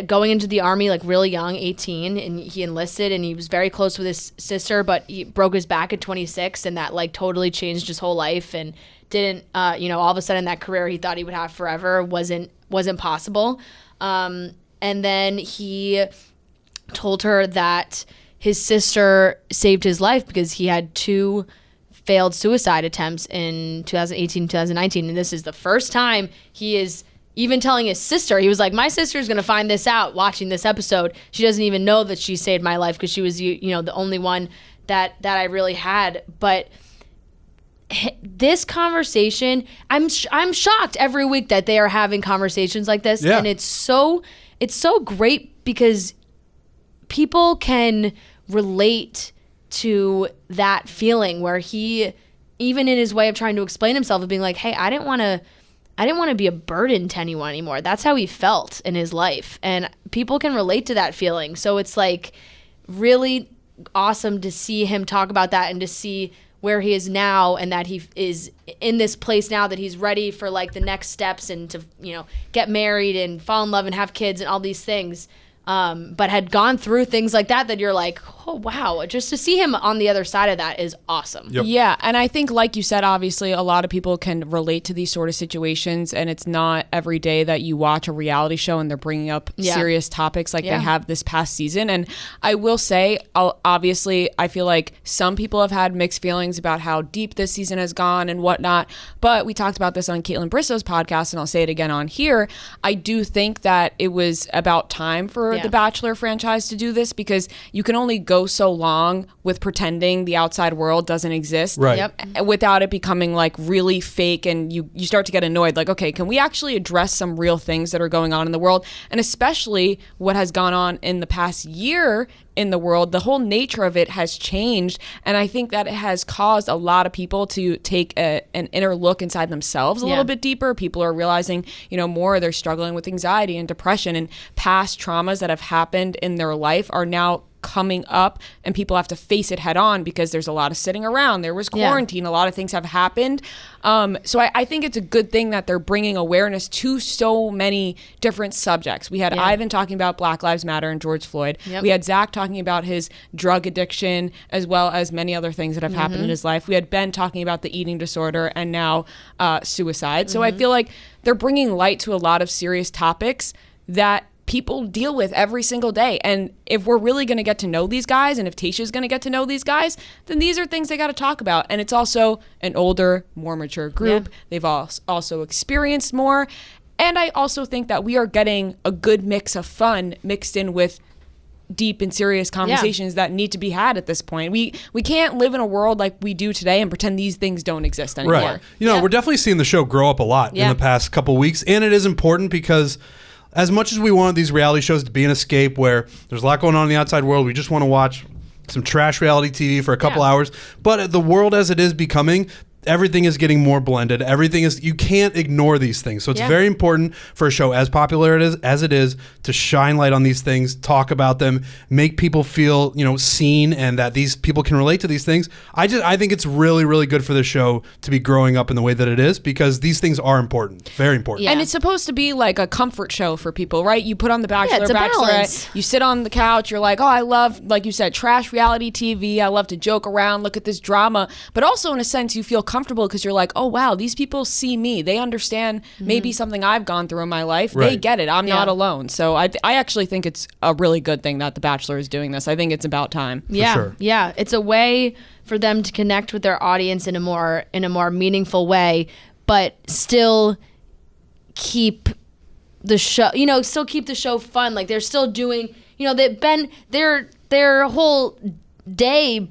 going into the army like really young, 18, and he enlisted and he was very close with his sister, but he broke his back at 26 and that like totally changed his whole life and didn't, all of a sudden that career he thought he would have forever wasn't possible. And then he told her that his sister saved his life because he had 2 failed suicide attempts in 2018, 2019. And this is the first time he is even telling his sister. He was like, my sister's going to find this out watching this episode. She doesn't even know that she saved my life because she was, the only one that I really had. But this conversation, I'm shocked every week that they are having conversations like this, and it's so great because people can relate to that feeling where he, even in his way of trying to explain himself, of being like, hey, I didn't want to be a burden to anyone anymore. That's how he felt in his life, and people can relate to that feeling. So it's like really awesome to see him talk about that and to see where he is now, and that he is in this place now that he's ready for like the next steps and to, get married and fall in love and have kids and all these things. But had gone through things like that you're like, oh, wow. Just to see him on the other side of that is awesome. Yep. Yeah. And I think, like you said, obviously a lot of people can relate to these sort of situations, and it's not every day that you watch a reality show and they're bringing up serious topics like they have this past season. And I will say, obviously, I feel like some people have had mixed feelings about how deep this season has gone and whatnot. But we talked about this on Caitlin Bristow's podcast, and I'll say it again on here. I do think that it was about time for the Bachelor franchise to do this, because you can only go so long with pretending the outside world doesn't exist, right? Without it becoming like really fake, and you start to get annoyed. Like, okay, can we actually address some real things that are going on in the world, and especially what has gone on in the past year in the world? The whole nature of it has changed, and I think that it has caused a lot of people to take an inner look inside themselves a little bit deeper. People are realizing, more they're struggling with anxiety and depression, and past traumas that have happened in their life are now coming up, and people have to face it head on because there's a lot of sitting around. There was quarantine. A lot of things have happened. So I think it's a good thing that they're bringing awareness to so many different subjects. We had Ivan talking about Black Lives Matter and George Floyd. We had Zach talking about his drug addiction, as well as many other things that have happened in his life. We had Ben talking about the eating disorder, and now suicide. So I feel like they're bringing light to a lot of serious topics that people deal with every single day. And if we're really going to get to know these guys, and if Tayshia's going to get to know these guys, then these are things they got to talk about. And it's also an older, more mature group. They've also experienced more. And I also think that we are getting a good mix of fun mixed in with deep and serious conversations that need to be had at this point. We can't live in a world like we do today and pretend these things don't exist anymore. Right. We're definitely seeing the show grow up a lot in the past couple weeks. And it is important because as much as we want these reality shows to be an escape where there's a lot going on in the outside world, we just want to watch some trash reality TV for a couple hours. But the world as it is becoming, everything is getting more blended. Everything is, you can't ignore these things. So it's very important for a show as popular as it is to shine light on these things, talk about them, make people feel, seen, and that these people can relate to these things. I think it's really, really good for the show to be growing up in the way that it is, because these things are important, very important. And it's supposed to be like a comfort show for people, right? You put on The Bachelor, Bachelorette, you sit on the couch, you're like, oh, I love, like you said, trash reality TV. I love to joke around, look at this drama. But also in a sense, you feel comfortable because you're like, oh, wow, these people see me. They understand maybe something I've gone through in my life. Right. They get it. I'm not alone. So I actually think it's a really good thing that The Bachelor is doing this. I think it's about time. Yeah, sure. Yeah. It's a way for them to connect with their audience in a more meaningful way, but still keep the show, still keep the show fun. Like they're still doing, their whole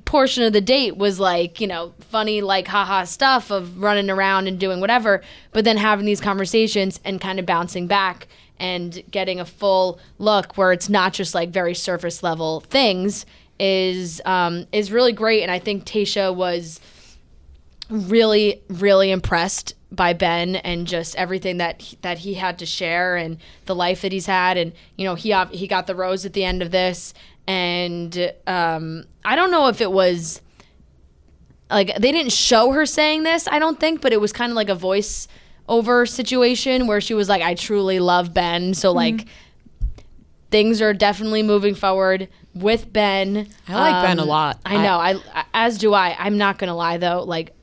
portion of the date was like, funny, like haha stuff of running around and doing whatever, but then having these conversations and kind of bouncing back and getting a full look where it's not just like very surface level things is really great. And I think Tayshia was really, really impressed by Ben and just everything that he had to share and the life that he's had. And, he got the rose at the end of this. And I don't know if it was like they didn't show her saying this, I don't think, but it was kind of like a voice over situation where she was like, I truly love Ben. So like things are definitely moving forward with Ben. I like Ben a lot. I know. As do I. I'm not going to lie though. Like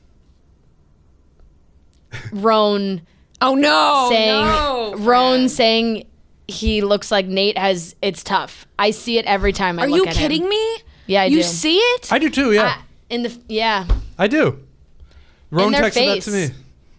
Roan. Oh no. Roan saying he looks like Nate it's tough. I see it every time I look at him. Are you kidding me? Yeah, I do. You see it? I do too, yeah. I do. Roan texted that to me.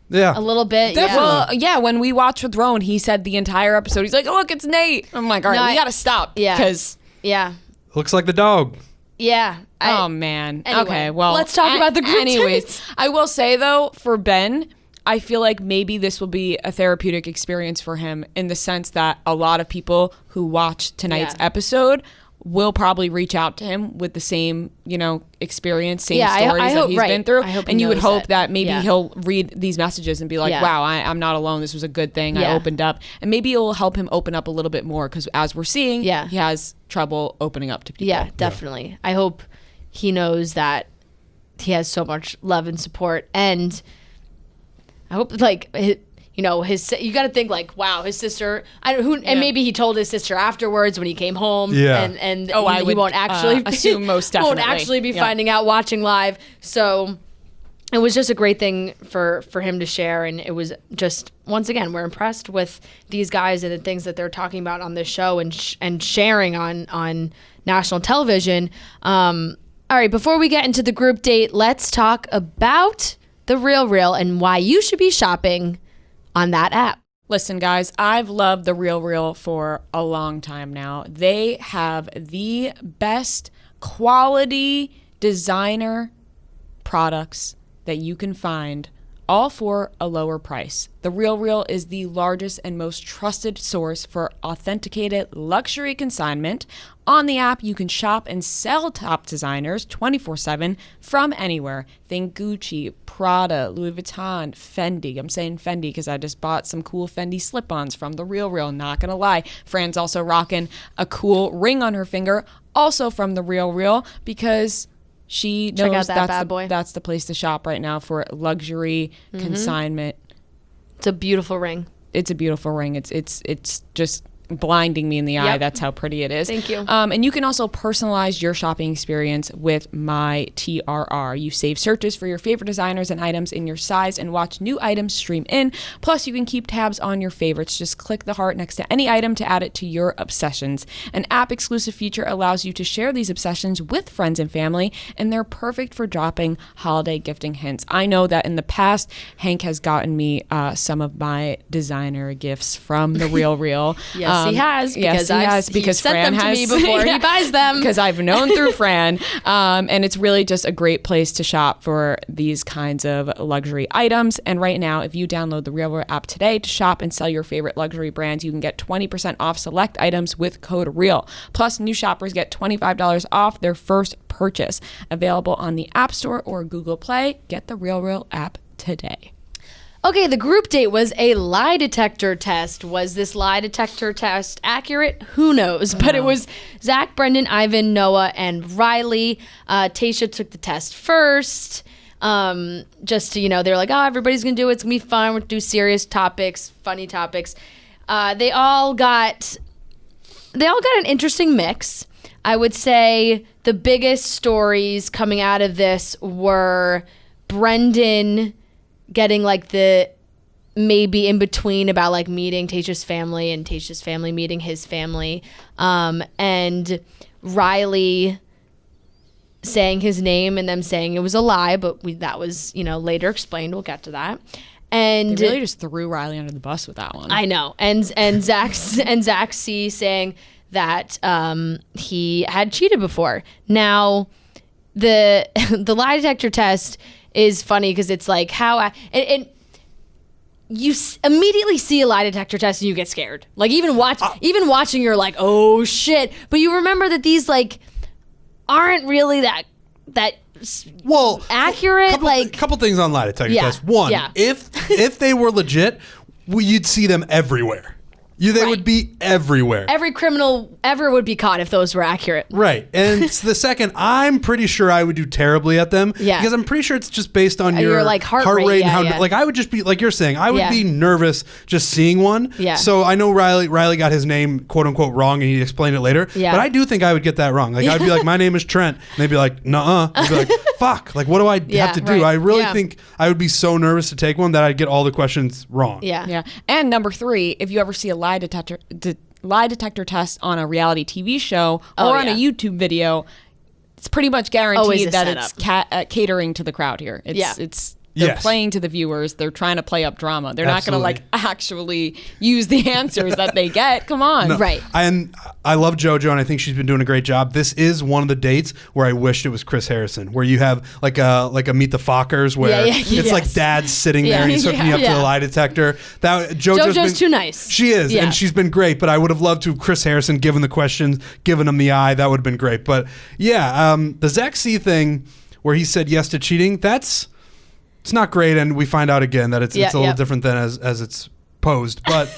Yeah. A little bit, Well, when we watched with Roan, he said the entire episode, he's like, oh, look, it's Nate. I'm like, all right, we got to stop. Yeah. Because yeah. Looks like the dog. Yeah. Oh man. Anyway, okay. Well, let's talk about the group anyways. dates. I will say though, for Ben, I feel like maybe this will be a therapeutic experience for him in the sense that a lot of people who watch tonight's episode will probably reach out to him with the same, experience, same stories I that hope, he's been through. I hope he and you would knows hope that maybe yeah. he'll read these messages and be like, wow, I'm not alone. This was a good thing. I opened up. And maybe it will help him open up a little bit more because as we're seeing, he has trouble opening up to people. Yeah, definitely. I hope he knows that he has so much love and support. And I hope, you got to think like, wow, his sister. And maybe he told his sister afterwards when he came home. Yeah. And I he would won't actually assume most definitely. won't actually be finding out watching live. So it was just a great thing for him to share, and it was just once again we're impressed with these guys and the things that they're talking about on this show and sharing on national television. All right, before we get into the group date, let's talk about the Real and why you should be shopping on that app. Listen, guys, I've loved the Real for a long time now. They have the best quality designer products that you can find, all for a lower price. The Real is the largest and most trusted source for authenticated luxury consignment. On the app, you can shop and sell top designers 24/7 from anywhere. Think Gucci, Prada, Louis Vuitton, Fendi. I'm saying Fendi because I just bought some cool Fendi slip-ons from the Real. Not gonna lie. Fran's also rocking a cool ring on her finger, also from the Real, because she Check knows out that bad boy. that's the place to shop right now for luxury consignment. It's a beautiful ring. It's a beautiful ring. It's just blinding me in the eye. That's how pretty it is. Thank you. And you can also personalize your shopping experience with My TRR. You save searches for your favorite designers and items in your size and watch new items stream in. Plus, you can keep tabs on your favorites. Just click the heart next to any item to add it to your obsessions. An app-exclusive feature allows you to share these obsessions with friends and family, and they're perfect for dropping holiday gifting hints. I know that in the past, Hank has gotten me some of my designer gifts from the Real. Yes, he has. Because Fran Fran has has to me before he buys them. Because I've known through Fran, and it's really just a great place to shop for these kinds of luxury items. And right now, if you download the Real app today to shop and sell your favorite luxury brands, you can get 20% off select items with code REAL. Plus, new shoppers get $25 off their first purchase. Available on the App Store or Google Play. Get the Real app today. Okay, the group date was a lie detector test. Was this lie detector test accurate? Who knows? But it was Zach, Brendan, Ivan, Noah, and Riley. Tayshia took the test first. Just to, they're like, oh, everybody's going to do it. It's going to be fun. We'll do serious topics, funny topics. They all got an interesting mix. I would say the biggest stories coming out of this were Brendan getting like the maybe in between about like meeting Tayshia's family and Tayshia's family meeting his family, and Riley saying his name and them saying it was a lie, but that was later explained. We'll get to that. And they really just threw Riley under the bus with that one. I know. And Zach C saying that he had cheated before. Now the lie detector test is funny because it's like how you immediately see a lie detector test and you get scared. Like even watching, you're like, oh shit. But you remember that these like aren't really that accurate. Couple things on lie detector tests. One, if they were legit, you'd see them everywhere. They would be everywhere. Every criminal ever would be caught if those were accurate. Right. And the second, I'm pretty sure I would do terribly at them. Yeah. Because I'm pretty sure it's just based on your like heart rate and how, yeah. like I would just be, like you're saying, I would be nervous just seeing one. Yeah. So I know Riley got his name quote unquote wrong and he explained it later. Yeah. But I do think I would get that wrong. Like I'd be like, my name is Trent. And they'd be like, nuh-uh. I'd be like, fuck. Like what do I have to do? Right. I really think I would be so nervous to take one that I'd get all the questions wrong. Yeah. Yeah. And number 3, if you ever see a lie detector test on a reality TV show or on a YouTube video, it's pretty much guaranteed that it's catering to the crowd here. It's They're Yes. playing to the viewers. They're trying to play up drama. They're not Absolutely. going to like actually use the answers that they get. Come on. No. Right. And I love JoJo, and I think she's been doing a great job. This is one of the dates where I wished it was Chris Harrison, where you have like a Meet the Fockers, where Yeah, it's yes. like dad's sitting there Yeah. and he's hooking me up to Yeah. the lie detector. That JoJo's been, too nice. She is, Yeah. and she's been great. But I would have loved to Chris Harrison given the questions, given him the eye. That would have been great. But yeah, the Zach C thing where he said yes to cheating, it's not great, and we find out again that it's a little different than as it's posed. But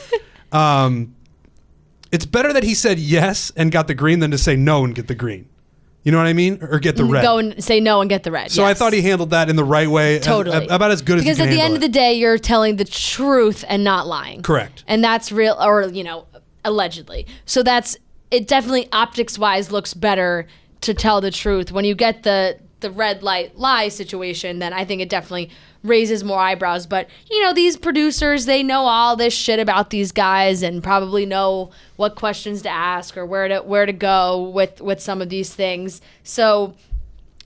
it's better that he said yes and got the green than to say no and get the green. You know what I mean? Or get the red. Go and say no and get the red. So I thought he handled that in the right way. Totally. About as good as because you at can the end handle of the day, you're telling the truth and not lying. Correct. And that's real, or allegedly. So it definitely optics wise looks better to tell the truth. When you get the red light lie situation, then I think it definitely raises more eyebrows. But these producers, they know all this shit about these guys and probably know what questions to ask or where to go with some of these things. So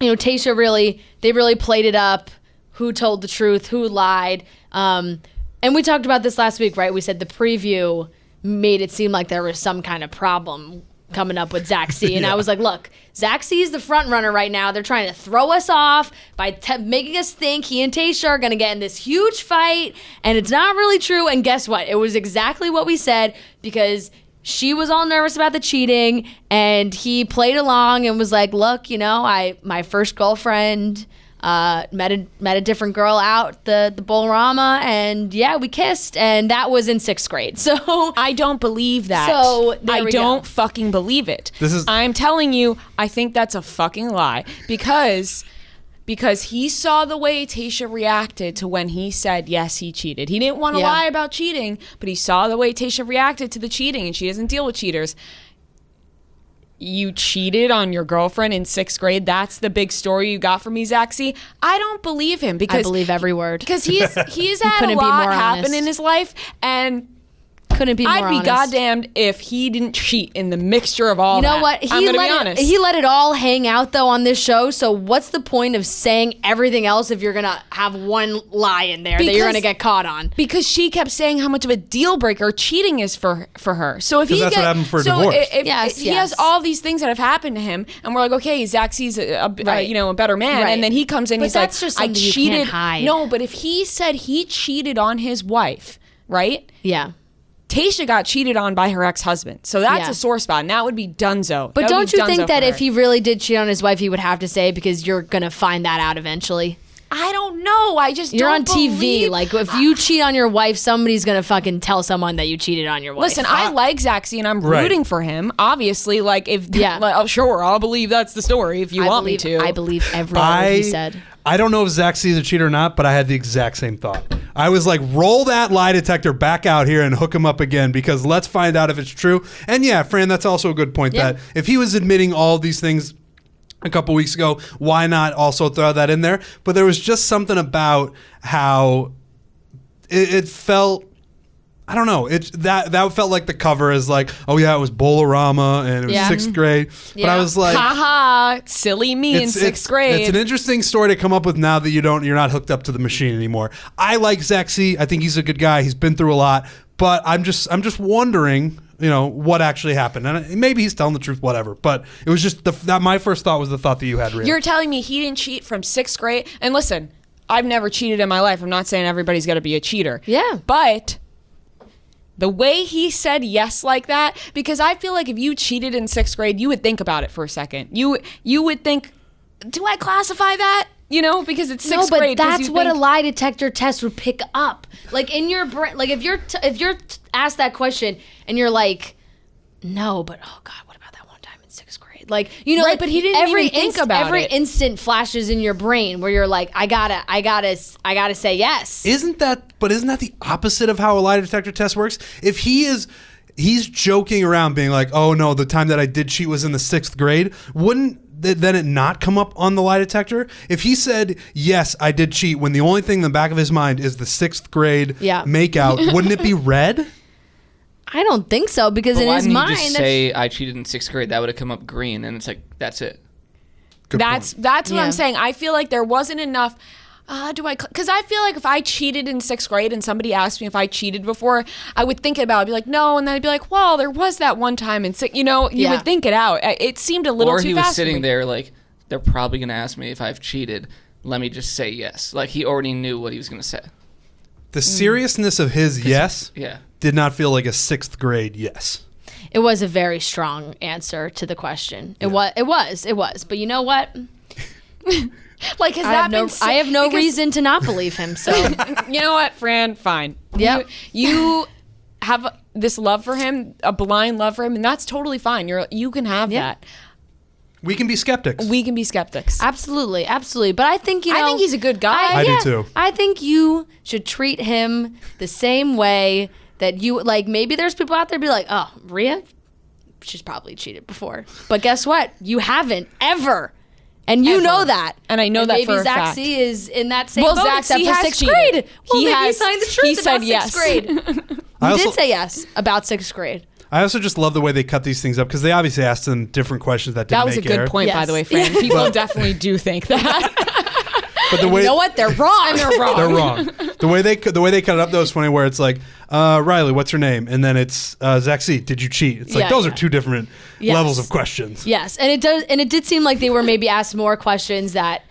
Tayshia really played it up. Who told the truth? Who lied? And we talked about this last week, right? We said the preview made it seem like there was some kind of problem coming up with Zack C. And I was like, look, Zack C is the front runner right now. They're trying to throw us off by making us think he and Tayshia are going to get in this huge fight. And it's not really true. And guess what? It was exactly what we said, because she was all nervous about the cheating and he played along and was like, look, my first girlfriend met a different girl out the Bolorama, and we kissed, and that was in 6th grade. So I don't believe that. So there I we don't go. fucking believe it. This is- I'm telling you, I think that's a fucking lie because he saw the way Tayshia reacted to when he said yes, he cheated. He didn't want to lie about cheating, but he saw the way Tayshia reacted to the cheating, and she doesn't deal with cheaters. You cheated on your girlfriend in 6th grade. That's the big story you got from me, Zack C. I don't believe him because I believe every word. because he's had a couldn't be lot more happen honest. in his life, and Couldn't be more I'd be honest. goddamned if he didn't cheat in the mixture of all You know that. what? I'm gonna be honest. He let it all hang out though on this show. So what's the point of saying everything else if you're gonna have one lie in there that you're Because- gonna get caught on? because she kept saying how much of a deal breaker cheating is for her. So if he that's what happened for divorce. if Yes, he has yes. all these things that have happened to him, and we're like, okay, Zack C's a better man, Right. and then he comes in, But he's like, that's just I something you cheated. can't hide. No, but if he said he cheated on his wife, right? Yeah. Tayshia got cheated on by her ex-husband, so that's Yeah. a sore spot, and that would be donezo. But That would don't be you think donezo that for if her. he really did cheat on his wife, he would have to say, because you're gonna find that out eventually? I don't know. I just You're on don't TV. believe- Like, if you cheat on your wife, somebody's gonna fucking tell someone that you cheated on your wife. Listen, I like Zack C and I'm Right. rooting for him. Obviously, like if Yeah. like, oh, sure, I'll believe that's the story if you want me to. I believe every word he said. I don't know if Zack C is a cheater or not, but I had the exact same thought. I was like, roll that lie detector back out here and hook him up again, because let's find out if it's true. And yeah, Fran, that's also a good point, Yeah. that if he was admitting all these things a couple weeks ago, why not also throw that in there? But there was just something about how it felt. I don't know. That felt like the cover is like, oh yeah, it was Bolorama and it was Yeah. 6th grade. But I Yeah. was like, haha, silly me in 6th grade. it's an interesting story to come up with now that you're not hooked up to the machine anymore. I like Zack C. I think he's a good guy. He's been through a lot, but I'm just wondering, what actually happened. And maybe he's telling the truth, whatever. But it was just that my first thought was the thought that you had, Rhea. You're telling me he didn't cheat from 6th grade? And listen, I've never cheated in my life. I'm not saying everybody's got to be a cheater. Yeah. But the way he said yes like that, because I feel like if you cheated in 6th grade, you would think about it for a second. You would think, do I classify that? Because it's 6th No, grade. but 'cause that's you what a think- lie detector test would pick up. Like in your brain, like if you're asked that question and you're like, no, but oh god, what about that one time in 6th grade? Like Right, like, but he didn't even think about every it. instant flashes in your brain where you're like, I gotta say yes. Isn't that the opposite of how a lie detector test works? If he's joking around being like, oh no, the time that I did cheat was in the 6th grade, wouldn't then it not come up on the lie detector? If he said, yes, I did cheat, when the only thing in the back of his mind is the 6th grade makeout, wouldn't it be red? I don't think so, because But in why his didn't mind, you just say I cheated in 6th grade? That would have come up green, and it's like, that's it. Good That's point. what Yeah. I'm saying. I feel like there wasn't enough. Because I feel like if I cheated in 6th grade and somebody asked me if I cheated before, I would think about it. I'd be like, no. And then I'd be like, well, there was that one time in 6th. You would think it out. It seemed a little too fast. Or he was for sitting me. there like, they're probably going to ask me if I've cheated. Let me just say yes. Like, he already knew what he was going to say. The seriousness of his yes Yeah. did not feel like a 6th grade yes. It was a very strong answer to the question. It was. But you know what? Like, has I that have no, been I have no because- reason to not believe him. So You know what, Fran? Fine. Yep. You have this love for him, a blind love for him, and that's totally fine. You can have that. We can be skeptics. We can be skeptics. absolutely. But I think I think he's a good guy. I do too. I think you should treat him the same way that you like. Maybe there's people out there be like, oh, Rhea, she's probably cheated before, but guess what? You haven't ever. And you Ever. know that. And I know that maybe for a Zach fact. C is in that same Well, boat Zach except C for has 6th cheated. grade. Well, He maybe has- telling the truth he about said 6th yes. grade. I You also- did say yes about 6th grade. I also just love the way they cut these things up because they obviously asked them different questions that didn't That was a make good air. point, by Yes. the way, Fran. People definitely do think that. But the way You know what? They're wrong. They're wrong. they're wrong. The way they cut it up though is funny. Where it's like Riley, what's her name? And then it's Zach C. Did you cheat? It's like Yeah, those yeah. are two different Yes. levels of questions. Yes, and it did seem like they were maybe asked more questions that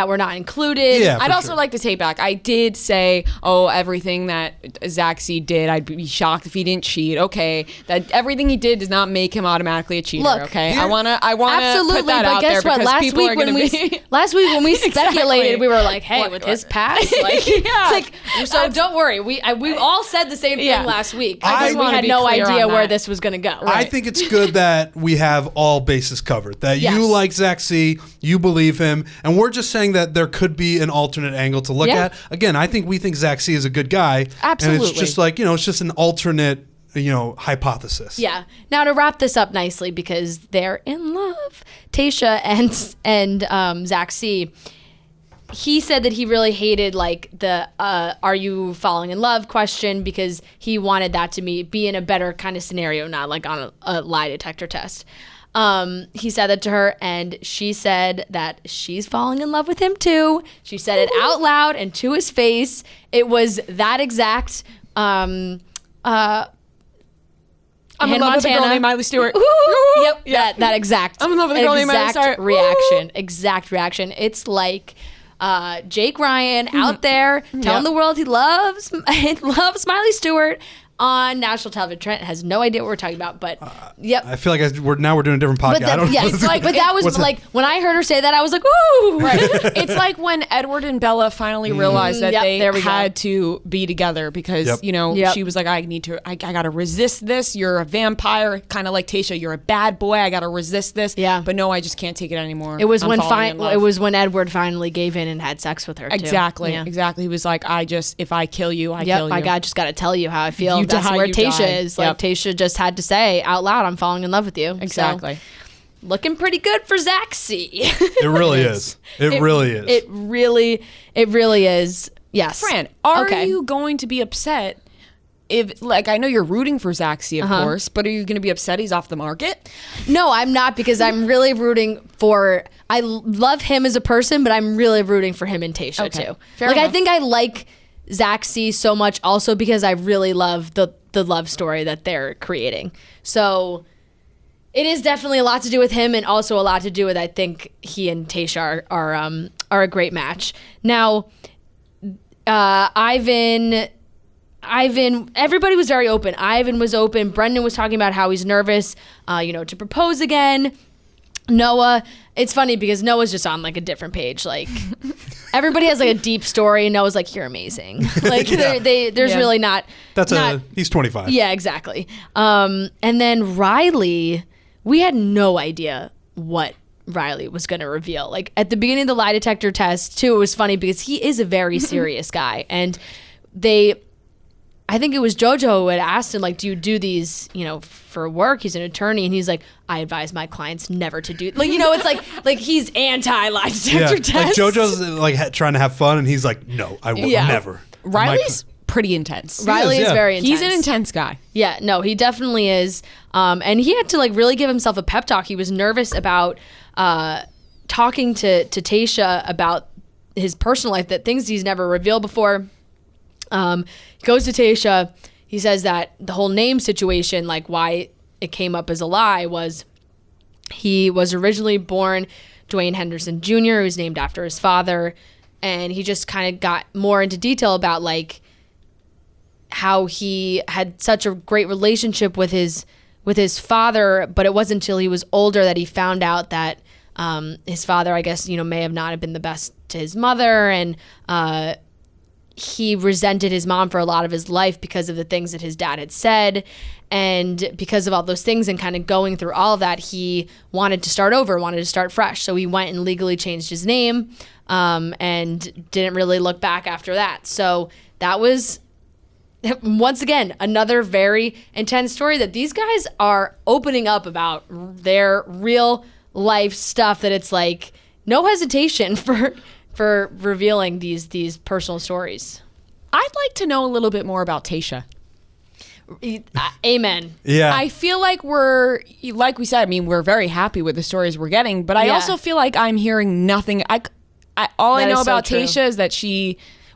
were not included. Yeah. I'd for also sure. like to take back. I did say, everything that Zach C did, I'd be shocked if he didn't cheat. Okay, that everything he did does not make him automatically a cheater. Look, okay, here- I wanna Absolutely, put that but out there guess what? because people are gonna be. Last week when we speculated, Exactly. we were like, "Hey, What- with his past, like, Yeah. like so don't worry." We all said the same thing Yeah. last week. I We wanna had be no clear idea on where that. this was going to go. I think it's good that we have all bases covered. That Yes. you like Zach C, you believe him, and we're just saying that there could be an alternate angle to look Yeah. at. Again, I think we think Zach C is a good guy. And Absolutely. it's just like, it's just an alternate, hypothesis. Yeah. Now to wrap this up nicely because they're in love, Tayshia and Zach C. He said that he really hated like the "Are you falling in love?" question because he wanted that to be in a better kind of scenario, not like on a lie detector test. He said that to her, and she said that she's falling in love with him too. She said it out loud and to his face. It was that exact. I'm in Hannah love with a girl Montana. named Miley Stewart. Yep, Yeah. that exact. I'm in love with a girl named Miley exact Stewart. reaction. Exact reaction. It's like Jake Ryan out there telling Yep. the world he loves Miley Stewart on national television. Trent has no idea what we're talking about, but yep. I feel like we're doing a different podcast. But I don't know. yeah, what's it's like, going- but that was what's like when I heard her say that, I was like, "Ooh!" Right. It's like when Edward and Bella finally realized that Yep, they there we go. had to be together because, Yep. Yep. she was like, I gotta resist this. You're a vampire, kind of like Tayshia. You're a bad boy. I gotta resist this. Yeah. But no, I just can't take it anymore. It was I'm falling in love. it was when Edward finally gave in and had sex with her. Too. Exactly. Yeah. Exactly. He was like, if I kill you, I Yep, kill you. I just got to tell you how I feel. You That's die, where you Tayshia die. is. Like Yep. Tayshia just had to say out loud, "I'm falling in love with you." So, Exactly. looking pretty good for Zach C. It really is. It really is. It really is. Yes. Fran, are Okay. you going to be upset if, like, I know you're rooting for Zach C, of course, but are you going to be upset he's off the market? No, I'm not because I'm really rooting for. I love him as a person, but I'm really rooting for him and Tayshia Okay. too. Fair like I enough. think I like Zach C so much also because I really love the love story that they're creating. So it is definitely a lot to do with him and also a lot to do with I think he and Tayshia are a great match. Now, Ivan, everybody was very open. Ivan was open. Brendan was talking about how he's nervous, to propose again. Noah, it's funny because Noah's just on like a different page. Like everybody has like a deep story, and Noah's like, "You're amazing." Like Yeah. there's Yeah. really not. He's 25. Yeah, exactly. And then Riley, we had no idea what Riley was going to reveal. Like at the beginning of the lie detector test, too, it was funny because he is a very serious guy. And I think it was JoJo who had asked him, like, do you do these, for work? He's an attorney. And he's like, I advise my clients never to do, like, it's like he's anti lie detector test. Like JoJo's like trying to have fun, and he's like, "No, I will Yeah. never." Riley's pretty intense. Riley is yeah. very intense. He's an intense guy. Yeah, no, he definitely is. And he had to like really give himself a pep talk. He was nervous about talking to Tayshia about his personal life, that things he's never revealed before. He goes to Tayshia. He says that the whole name situation, like why it came up as a lie, was he was originally born Dwayne Henderson Jr., who was named after his father. And he just kind of got more into detail about like how he had such a great relationship with his father, but it wasn't until he was older that he found out that his father, I guess, may have not have been the best to his mother, and he resented his mom for a lot of his life because of the things that his dad had said. And because of all those things and kind of going through all of that, he wanted to start over, wanted to start fresh. So he went and legally changed his name and didn't really look back after that. So that was, once again, another very intense story that these guys are opening up about their real life stuff, that it's like no hesitation for revealing these personal stories. I'd like to know a little bit more about Tayshia. Amen. Yeah. I feel like like we said, we're very happy with the stories we're getting, but I also feel like I'm hearing nothing. All I know about Tayshia is that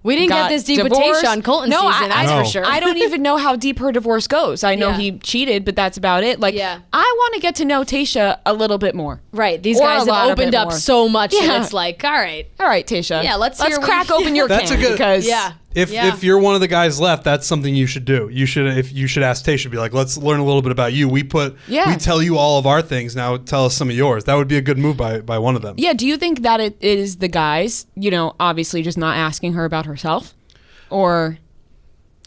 we didn't get this deep with Tayshia on Colton season, that's for sure. I don't even know how deep her divorce goes. I know he cheated, but that's about it. Like, I want to get to know Tayshia a little bit more. Right. These guys have opened up so much that it's like, all right, Tayshia. Yeah, let's crack open your That's can. a good, because if you're one of the guys left, that's something you should do. You should ask Tayshia, be like, let's learn a little bit about you. We tell you all of our things. Now tell us some of yours. That would be a good move by one of them. Yeah. Do you think that it is the guys, obviously just not asking her about herself? Or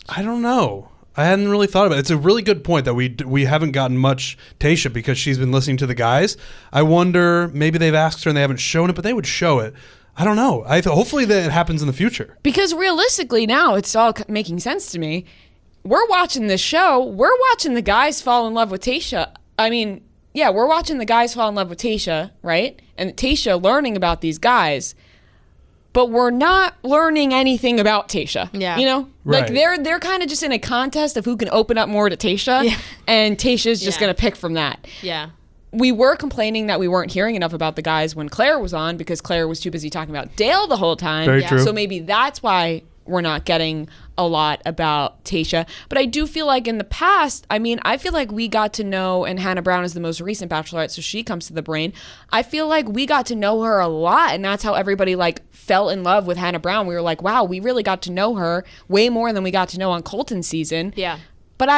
I don't know. I hadn't really thought about it. It's a really good point that we haven't gotten much Tayshia because she's been listening to the guys. I wonder, maybe they've asked her and they haven't shown it, but they would show it. I don't know. Hopefully that it happens in the future. Because realistically now it's all making sense to me. We're watching this show. We're watching the guys fall in love with Tayshia. We're watching the guys fall in love with Tayshia, right? And Tayshia learning about these guys. But we're not learning anything about Tayshia. Yeah. Right. Like they're kind of just in a contest of who can open up more to Tayshia. Yeah. And Tayshia's just going to pick from that. Yeah. We were complaining that we weren't hearing enough about the guys when Claire was on because Claire was too busy talking about Dale the whole time. Very true. So maybe that's why we're not getting a lot about Tayshia. But I do feel like in the past, I feel like we got to know, and Hannah Brown is the most recent Bachelorette, so she comes to the brain. I feel like we got to know her a lot, and that's how everybody fell in love with Hannah Brown. We were like, wow, we really got to know her way more than we got to know on Colton's season. Yeah. But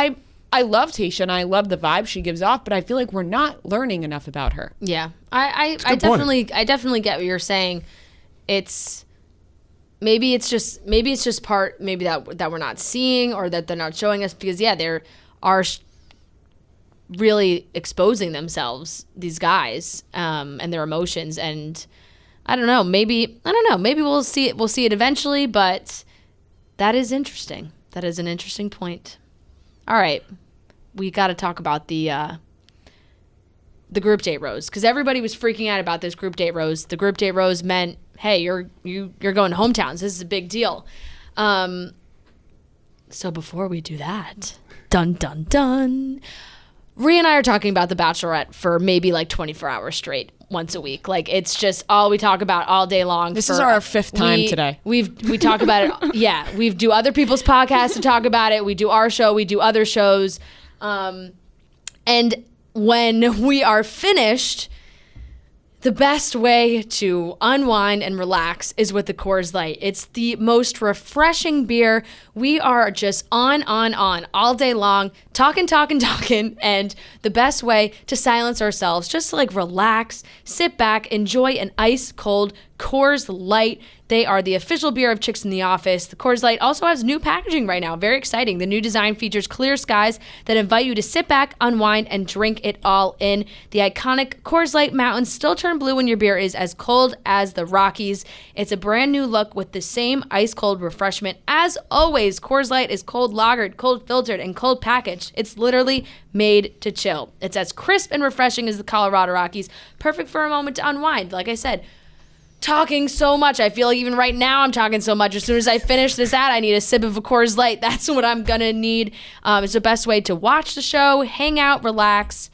I love Tayshia and I love the vibe she gives off, but I feel like we're not learning enough about her. Yeah. I definitely get what you're saying. Maybe it's just part that we're not seeing or that they're not showing us because they are really exposing themselves, these guys, and their emotions, and I don't know, maybe we'll see it eventually, but that is interesting. That is an interesting point. All right. We got to talk about the group date rose because everybody was freaking out about this group date rose. The group date rose meant, hey, you're going to hometowns. This is a big deal. So before we do that, dun dun dun, Rhea and I are talking about The Bachelorette for maybe 24 hours straight, once a week. It's just all we talk about all day long. This is our fifth time today. We talk about it. Yeah, we do other people's podcasts to talk about it. We do our show. We do other shows. And when we are finished, the best way to unwind and relax is with the Coors Light. It's the most refreshing beer. We are just on all day long, talking, and the best way to silence ourselves, just to relax, sit back, enjoy an ice cold Coors Light. They are the official beer of Chicks in the Office. The Coors Light also has new packaging right now. Very exciting. The new design features clear skies that invite you to sit back, unwind, and drink it all in. The iconic Coors Light mountains still turn blue when your beer is as cold as the Rockies. It's a brand new look with the same ice cold refreshment. As always, Coors Light is cold lagered, cold filtered, and cold packaged. It's literally made to chill. It's as crisp and refreshing as the Colorado Rockies. Perfect for a moment to unwind. Like I said, talking so much. I feel like even right now I'm talking so much. As soon as I finish this ad, I need a sip of a Coors Light. That's what I'm going to need. It's the best way to watch the show, hang out, relax,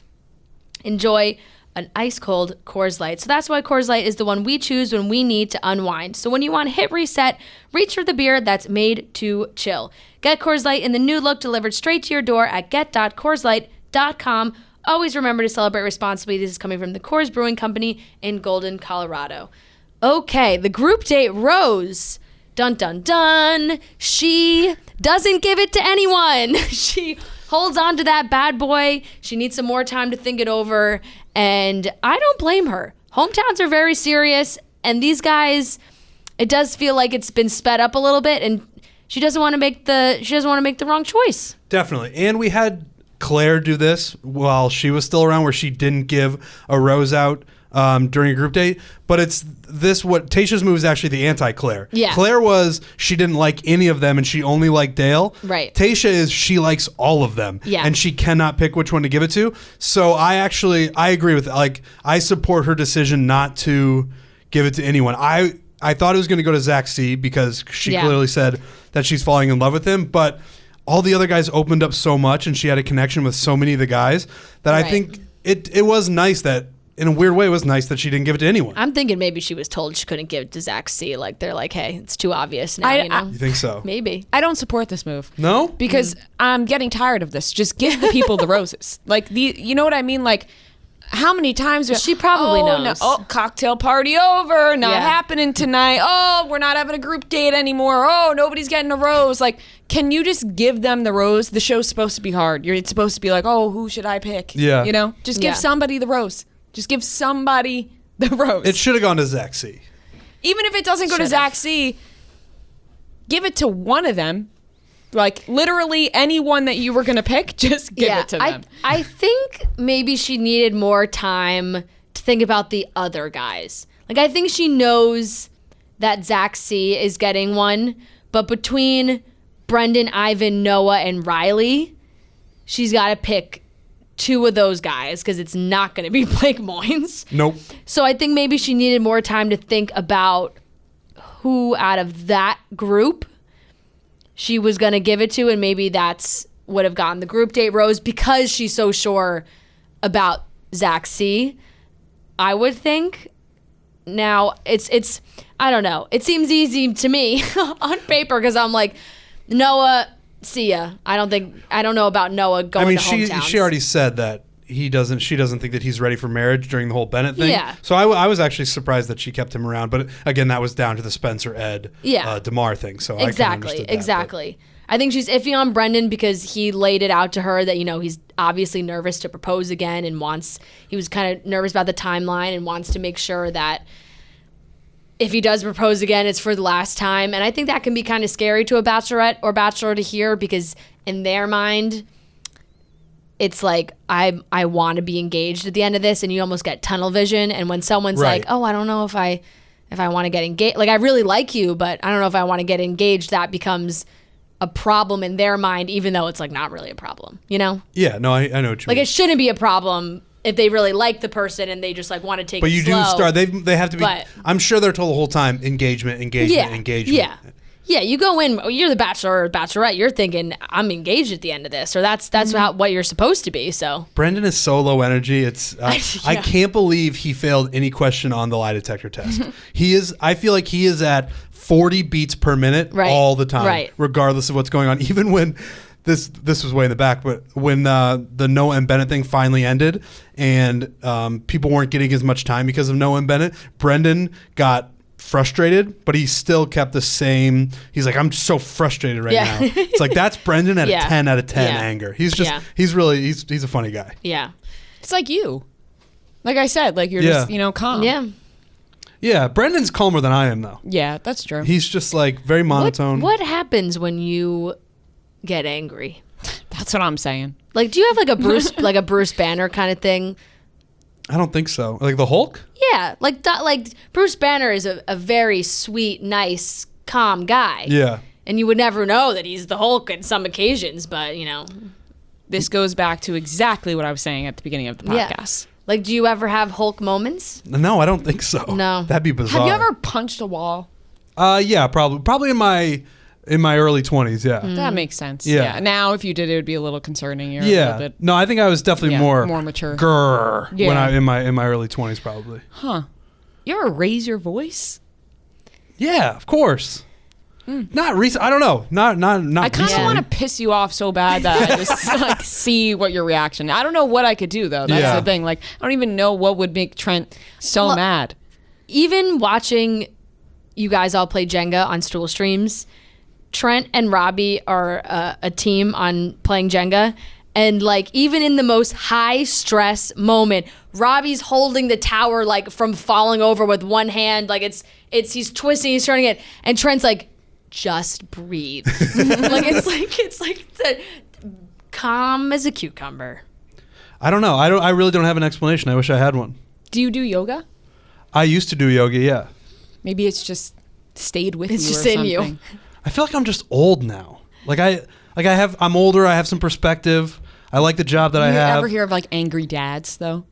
enjoy an ice-cold Coors Light. So that's why Coors Light is the one we choose when we need to unwind. So when you want to hit reset, reach for the beer that's made to chill. Get Coors Light in the new look delivered straight to your door at get.coorslight.com. Always remember to celebrate responsibly. This is coming from the Coors Brewing Company in Golden, Colorado. Okay, the group date rose. Dun, dun, dun. She doesn't give it to anyone. She holds on to that bad boy. She needs some more time to think it over. And I don't blame her. Hometowns are very serious. And these guys, it does feel like it's been sped up a little bit. And she doesn't want to make the wrong choice. Definitely. And we had Claire do this while she was still around, where she didn't give a rose out during a group date. But it's this, what Tayshia's move is actually the anti-Claire. Yeah. Claire was, she didn't like any of them and she only liked Dale. Right. Tayshia is, she likes all of them. Yeah. And she cannot pick which one to give it to. So I agree with, like, I support her decision not to give it to anyone. I thought it was going to go to Zack C because she clearly said that she's falling in love with him, but all the other guys opened up so much and she had a connection with so many of the guys that I think it was nice that, in a weird way, it was nice that she didn't give it to anyone. I'm thinking maybe she was told she couldn't give it to Zack C. Like, they're like, hey, it's too obvious now, You think so? Maybe. I don't support this move. No? Because I'm getting tired of this. Just give the people the roses. Like, you know what I mean? Like, how many times She probably knows. No, cocktail party over, not happening tonight. Oh, we're not having a group date anymore. Oh, nobody's getting a rose. Like, can you just give them the rose? The show's supposed to be hard. It's supposed to be like, oh, who should I pick? Yeah. You know, just give somebody the rose. Just give somebody the rose. It should have gone to Zack C. Even if it doesn't go to Zack C, give it to one of them. Like, literally anyone that you were going to pick, just give it to them. I think maybe she needed more time to think about the other guys. Like, I think she knows that Zack C is getting one, but between Brendan, Ivan, Noah, and Riley, she's got to pick two of those guys because it's not going to be Blake Moynes. Nope. So I think maybe she needed more time to think about who out of that group she was going to give it to, and maybe that's would have gotten the group date rose because she's so sure about Zack C. I would think. Now, it's I don't know. It seems easy to me on paper because I'm like, Noah, see ya. I don't know about Noah going to hometowns. She already said that she doesn't think that he's ready for marriage during the whole Bennett thing. Yeah. So I was actually surprised that she kept him around. But again, that was down to the Spencer Ed DeMar thing. So exactly. I think she's iffy on Brendan because he laid it out to her that, he's obviously nervous to propose again and he was kind of nervous about the timeline and wants to make sure that if he does propose again, it's for the last time. And I think that can be kind of scary to a bachelorette or bachelor to hear because in their mind, it's like, I want to be engaged at the end of this, and you almost get tunnel vision. And when someone's like, oh, I don't know if I want to get engaged, like, I really like you, but I don't know if I want to get engaged, that becomes a problem in their mind, even though it's like not really a problem, Yeah, no, I know what you mean. Like, it shouldn't be a problem if they really like the person and they just like want to take it slow. But you do start, they have to be, I'm sure they're told the whole time, engagement. Yeah. Yeah, you go in, you're the bachelor or bachelorette, you're thinking, I'm engaged at the end of this, or that's what you're supposed to be, so. Brendan is so low energy, I can't believe he failed any question on the lie detector test. I feel like he is at 40 beats per minute all the time, regardless of what's going on. Even when, this was way in the back, but when the Noah and Bennett thing finally ended, and people weren't getting as much time because of Noah and Bennett, Brendan got frustrated, but he still kept the same. He's like, I'm so frustrated right now. It's like, that's Brendan at a 10 out of 10 anger. He's just he's a funny guy. Yeah. It's like you. Like I said, like you're just, calm. Yeah. Yeah, Brendan's calmer than I am though. Yeah, that's true. He's just like very monotone. What happens when you get angry? That's what I'm saying. Like, do you have like a Bruce Banner kind of thing? I don't think so. Like the Hulk? Yeah, like Bruce Banner is a very sweet, nice, calm guy. Yeah. And you would never know that he's the Hulk in some occasions, but This goes back to exactly what I was saying at the beginning of the podcast. Yeah. Like, do you ever have Hulk moments? No, I don't think so. No. That'd be bizarre. Have you ever punched a wall? Yeah, probably in In my early 20s, yeah. That makes sense. Yeah. Yeah. Now, if you did, it would be a little concerning. You're a Yeah. little bit, No, I think I was definitely more mature. Grrr when Yeah. in my early 20s, probably. Huh. You ever raise your voice? Yeah, of course. Not recent. I don't know. Not I kind of recently. want to piss you off so bad that I just like see what your reaction. I don't know what I could do though. That's Yeah. the thing. Like I don't even know what would make Trent so Well, mad. Even watching you guys all play Jenga on stool streams, Trent and Robbie are a team on playing Jenga. And like even in the most high stress moment, Robbie's holding the tower like from falling over with one hand. Like it's he's twisting, he's turning it, and Trent's like, just breathe. it's like the, calm as a cucumber. I don't know. I really don't have an explanation. I wish I had one. Do you do yoga? I used to do yoga, yeah. Maybe it's just stayed with It's you just or in you. something. I feel like I'm just old now. I'm older, I have some perspective. I like the job that I You have. ever hear of like angry dads though?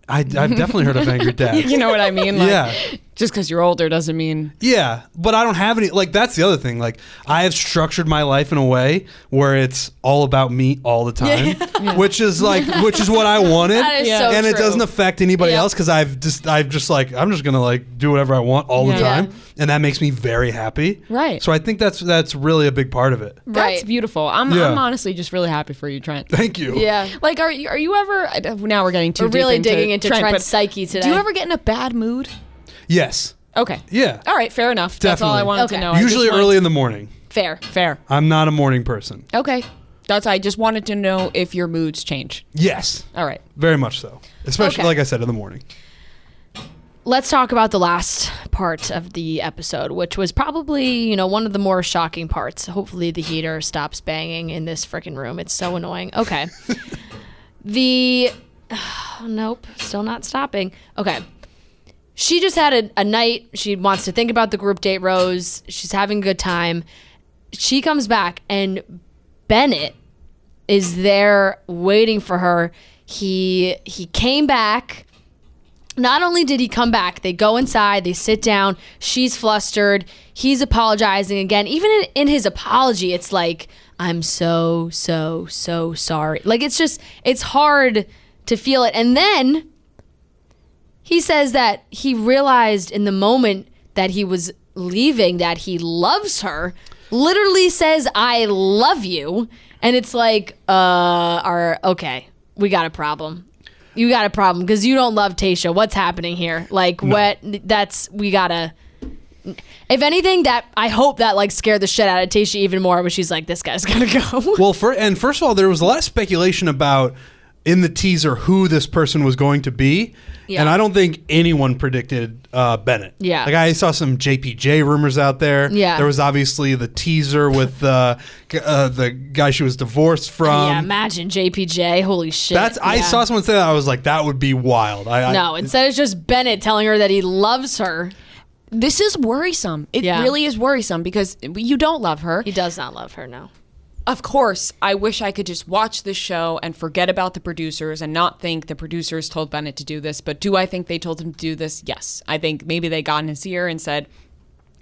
I've definitely heard of angry dads. You know what I mean? Like, Yeah. Just because you're older doesn't mean. Yeah, but I don't have any. Like that's the other thing. Like I have structured my life in a way where it's all about me all the time, which is what I wanted, That is so and it true. doesn't affect anybody Yep. else because I'm just gonna like do whatever I want all the Yeah. time, and that makes me very happy. Right. So I think that's really a big part of it. That's Right. beautiful. I'm Yeah. honestly just really happy for you, Trent. Thank you. Yeah. Like, are you ever? Now we're getting too We're deep really into digging into Trent, Trent's but psyche today. Do you ever get in a bad mood? Yes. Okay. Yeah. All right. Fair enough. That's all I Definitely. wanted Okay. to know. I Usually just wanted early to- in the morning. Fair. Fair. I'm not a morning person. Okay. I just wanted to know if your moods change. Yes. All right. Very much so. Especially Okay. like I said in the morning. Let's talk about the last part of the episode, which was probably, one of the more shocking parts. Hopefully the heater stops banging in this freaking room. It's so annoying. Okay. Nope, still not stopping. Okay. She just had a night. She wants to think about the group date rose. She's having a good time. She comes back and Bennett is there waiting for her. He came back. Not only did he come back, they go inside, they sit down, she's flustered, he's apologizing again. Even in his apology, it's like, I'm so sorry. Like, it's hard to feel it. And then he says that he realized in the moment that he was leaving that he loves her, literally says, I love you. And it's like, okay, we got a problem. You got a problem because you don't love Tayshia. What's happening here? Like, we gotta. If anything, I hope that like scared the shit out of Tayshia even more, but she's like, this guy's gotta go. Well, first of all, there was a lot of speculation about in the teaser who this person was going to be, Yeah. and I don't think anyone predicted Bennett. Yeah. Like I saw some JPJ rumors out there. Yeah. There was obviously the teaser with the guy she was divorced from. Yeah, imagine JPJ. Holy shit. I Yeah. saw someone say that. I was like, that would be wild. No, instead it's just Bennett telling her that he loves her. This is worrisome. It Yeah. really is worrisome because you don't love her. He does not love her, no. Of course, I wish I could just watch this show and forget about the producers and not think the producers told Bennett to do this. But do I think they told him to do this? Yes. I think maybe they got in his ear and said,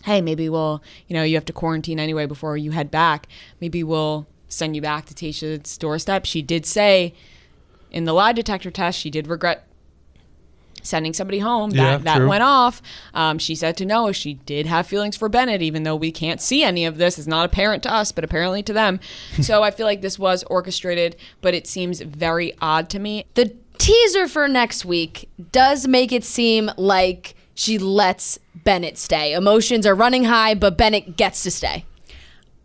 hey, maybe we'll, you have to quarantine anyway before you head back. Maybe we'll send you back to Tayshia's doorstep. She did say in the lie detector test, she did regret sending somebody home. Yeah, That true. went off. She said to Noah she did have feelings for Bennett, even though we can't see any of this. It's not apparent to us, but apparently to them. So I feel like this was orchestrated, but it seems very odd to me. The teaser for next week does make it seem like she lets Bennett stay. Emotions are running high, but Bennett gets to stay.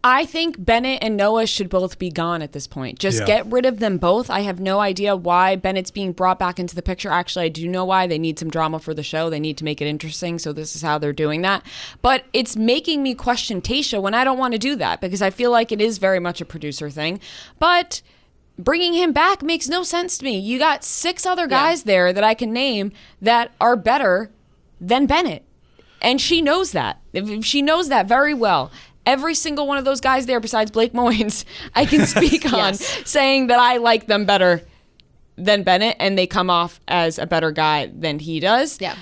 I think Bennett and Noah should both be gone at this point. Just Yeah. get rid of them both. I have no idea why Bennett's being brought back into the picture. Actually, I do know why. They need some drama for the show. They need to make it interesting, so this is how they're doing that. But it's making me question Tayshia when I don't want to do that because I feel like it is very much a producer thing. But bringing him back makes no sense to me. You got 6 other guys there that I can name that are better than Bennett. And she knows that. She knows that very well. Every single one of those guys there besides Blake Moynes, I can speak on saying that I like them better than Bennett and they come off as a better guy than he does. Yeah.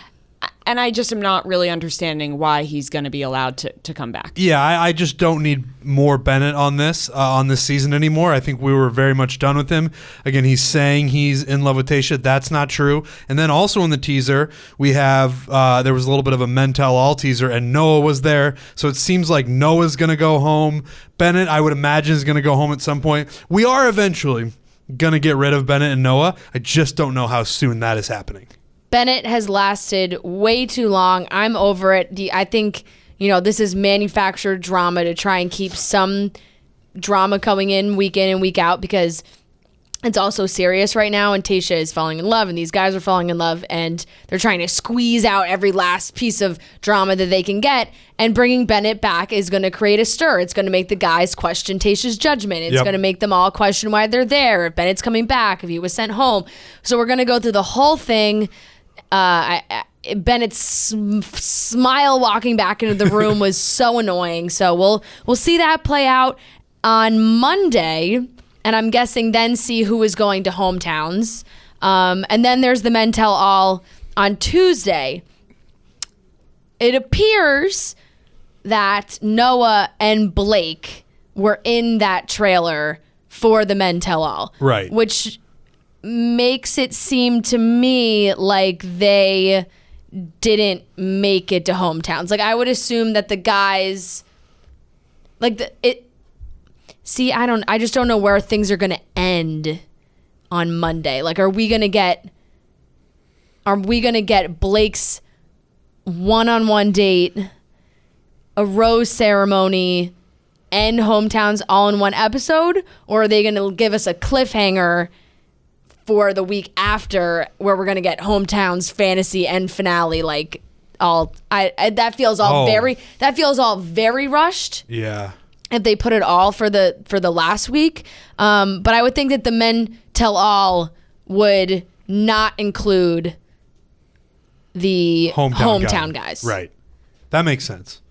And I just am not really understanding why he's going to be allowed to come back. Yeah, I just don't need more Bennett on this season anymore. I think we were very much done with him. Again, he's saying he's in love with Tayshia. That's not true. And then also in the teaser, we have there was a little bit of a Men Tell All teaser, and Noah was there. So it seems like Noah's going to go home. Bennett, I would imagine, is going to go home at some point. We are eventually going to get rid of Bennett and Noah. I just don't know how soon that is happening. Bennett has lasted way too long. I'm over it. I think, this is manufactured drama to try and keep some drama coming in and week out, because it's also serious right now, and Tayshia is falling in love, and these guys are falling in love, and they're trying to squeeze out every last piece of drama that they can get, and bringing Bennett back is going to create a stir. It's going to make the guys question Tayshia's judgment. It's going to make them all question why they're there, if Bennett's coming back, if he was sent home. So we're going to go through the whole thing. Bennett's smile walking back into the room was so annoying. So we'll see that play out on Monday, and I'm guessing then see who is going to hometowns. And then there's the Men Tell All on Tuesday. It appears that Noah and Blake were in that trailer for the Men Tell All. Right. Which makes it seem to me like they didn't make it to hometowns. Like, I would assume that the guys, I just don't know where things are going to end on Monday. Like, are we going to get Blake's one-on-one date, a rose ceremony, and hometowns all in one episode? Or are they going to give us a cliffhanger for the week after, where we're gonna get hometowns, fantasy, and finale? That feels all very rushed. Yeah. If they put it all for the last week, but I would think that the Men Tell All would not include the hometown guys. Right. That makes sense.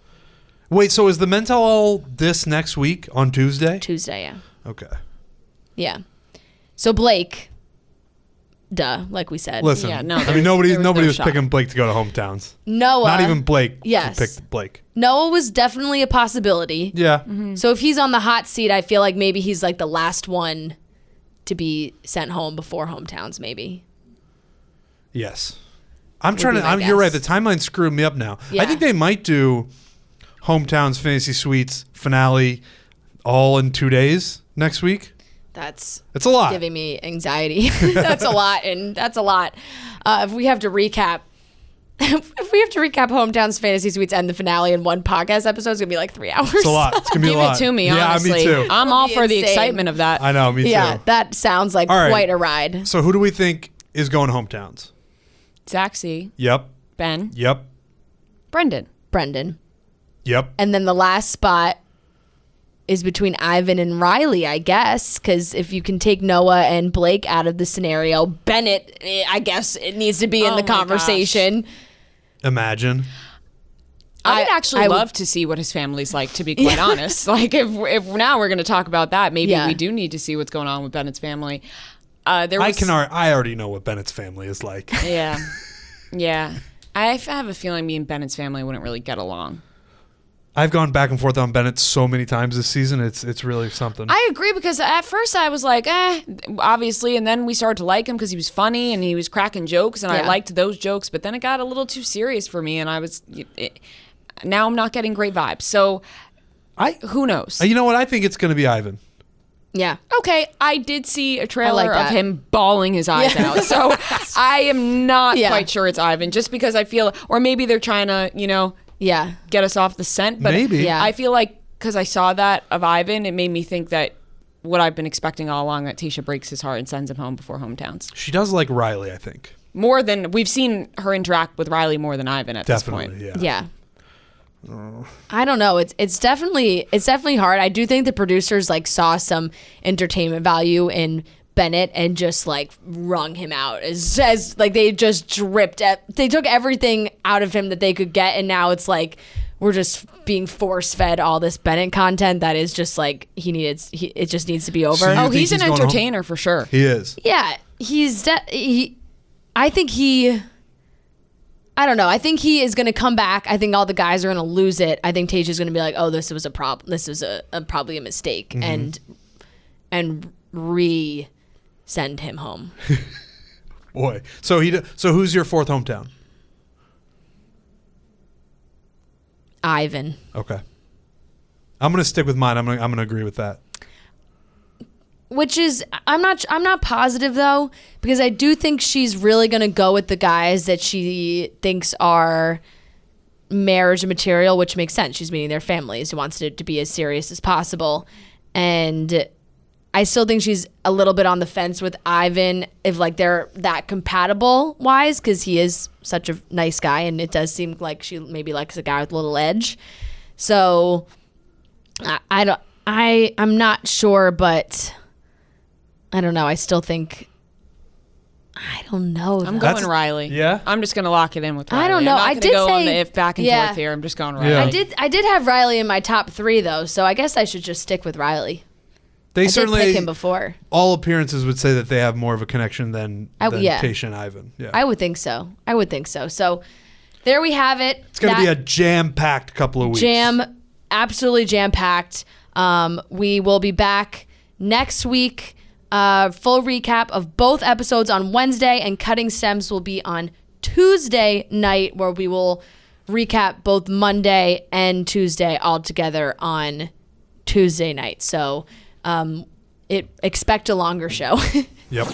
Wait, so is the Men Tell All this next week on Tuesday? Tuesday, yeah. Okay. Yeah. So Blake. Duh, like we said. Listen, Yeah, no, I there mean, was nobody no was shot. picking Blake to go to hometowns. Noah. Not even Blake. Yes. Picked Blake. Noah was definitely a possibility. Yeah. Mm-hmm. So if he's on the hot seat, I feel like maybe he's like the last one to be sent home before hometowns, maybe. Yes. I'm Would trying be to. my You're right. guess. The timeline's screwing me up now. Yeah. I think they might do hometowns, fantasy suites, finale, all in 2 days next week. That's It's a lot. giving me anxiety. That's a lot, and that's a lot. If we have to recap hometowns, fantasy suites, and the finale in one podcast episode, it's gonna be like 3 hours. It's a lot. It's gonna be Give a lot. it to me, yeah, honestly. me too. I'm all It'll be for the insane. excitement of that. I know. Me too. Yeah, that sounds like All right. quite a ride. So who do we think is going hometowns? Zach C, Yep. Ben, Yep. Brendan. Brendan. Yep. And then the last spot is between Ivan and Riley, I guess, because if you can take Noah and Blake out of the scenario, Bennett, I guess it needs to be in Oh the my conversation. Imagine. I would actually I would- love to see what his family's like, to be quite honest. Like, if now we're going to talk about that, maybe Yeah. we do need to see what's going on with Bennett's family. I already know what Bennett's family is like. Yeah. Yeah. I have a feeling me and Bennett's family wouldn't really get along. I've gone back and forth on Bennett so many times this season. It's really something. I agree, because at first I was like, obviously, and then we started to like him because he was funny and he was cracking jokes, and I Yeah. liked those jokes, but then it got a little too serious for me, and now I'm not getting great vibes. So who knows? You know what? I think it's going to be Ivan. Yeah. Okay, I did see a trailer like of that. him bawling his eyes out, so I am not Yeah. quite sure it's Ivan, just because I feel, or maybe they're trying to, Yeah. get us off the scent. But Maybe. Yeah. I feel like because I saw that of Ivan, it made me think that what I've been expecting all along, that Tayshia breaks his heart and sends him home before hometowns. She does like Riley, I think. More than we've seen her interact with Riley more than Ivan at this point. Definitely, yeah. Yeah. I don't know. It's definitely hard. I do think the producers saw some entertainment value in Bennett and just wrung him out as they just they took everything out of him that they could get, and now it's we're just being force fed all this Bennett content that is just it just needs to be over. So you Oh, think he's an he's going entertainer for sure. He is. Yeah, I don't know. I think he is going to come back. I think all the guys are going to lose it. I think Tayshia's going to be like, oh, this was a problem. This was probably a mistake, and send him home. Boy, so who's your fourth hometown? Ivan. Okay, I'm gonna stick with mine. I'm gonna agree with that. Which is, I'm not positive though, because I do think she's really gonna go with the guys that she thinks are marriage material, which makes sense. She's meeting their families. She wants it to be as serious as possible, and I still think she's a little bit on the fence with Ivan if like they're that compatible wise, because he is such a nice guy, and it does seem like she maybe likes a guy with a little edge. So I'm not sure, but I don't know. I still think, I don't know. I'm going Riley. Yeah? I'm just going to lock it in with Riley. I don't know. I'm not I gonna did go on say- the if back and yeah. forth here. I'm just going Riley. Yeah. I did have Riley in my top 3 though, so I guess I should just stick with Riley. They I did certainly, pick him before. all appearances would say that they have more of a connection than yeah. Tayshia and Ivan. Yeah, I would think so. So there we have it. it's gonna be a jam-packed couple of weeks. Absolutely jam-packed. We will be back next week. Full recap of both episodes on Wednesday, and Cutting Stems will be on Tuesday night, where we will recap both Monday and Tuesday all together on Tuesday night. So expect a longer show. Yep.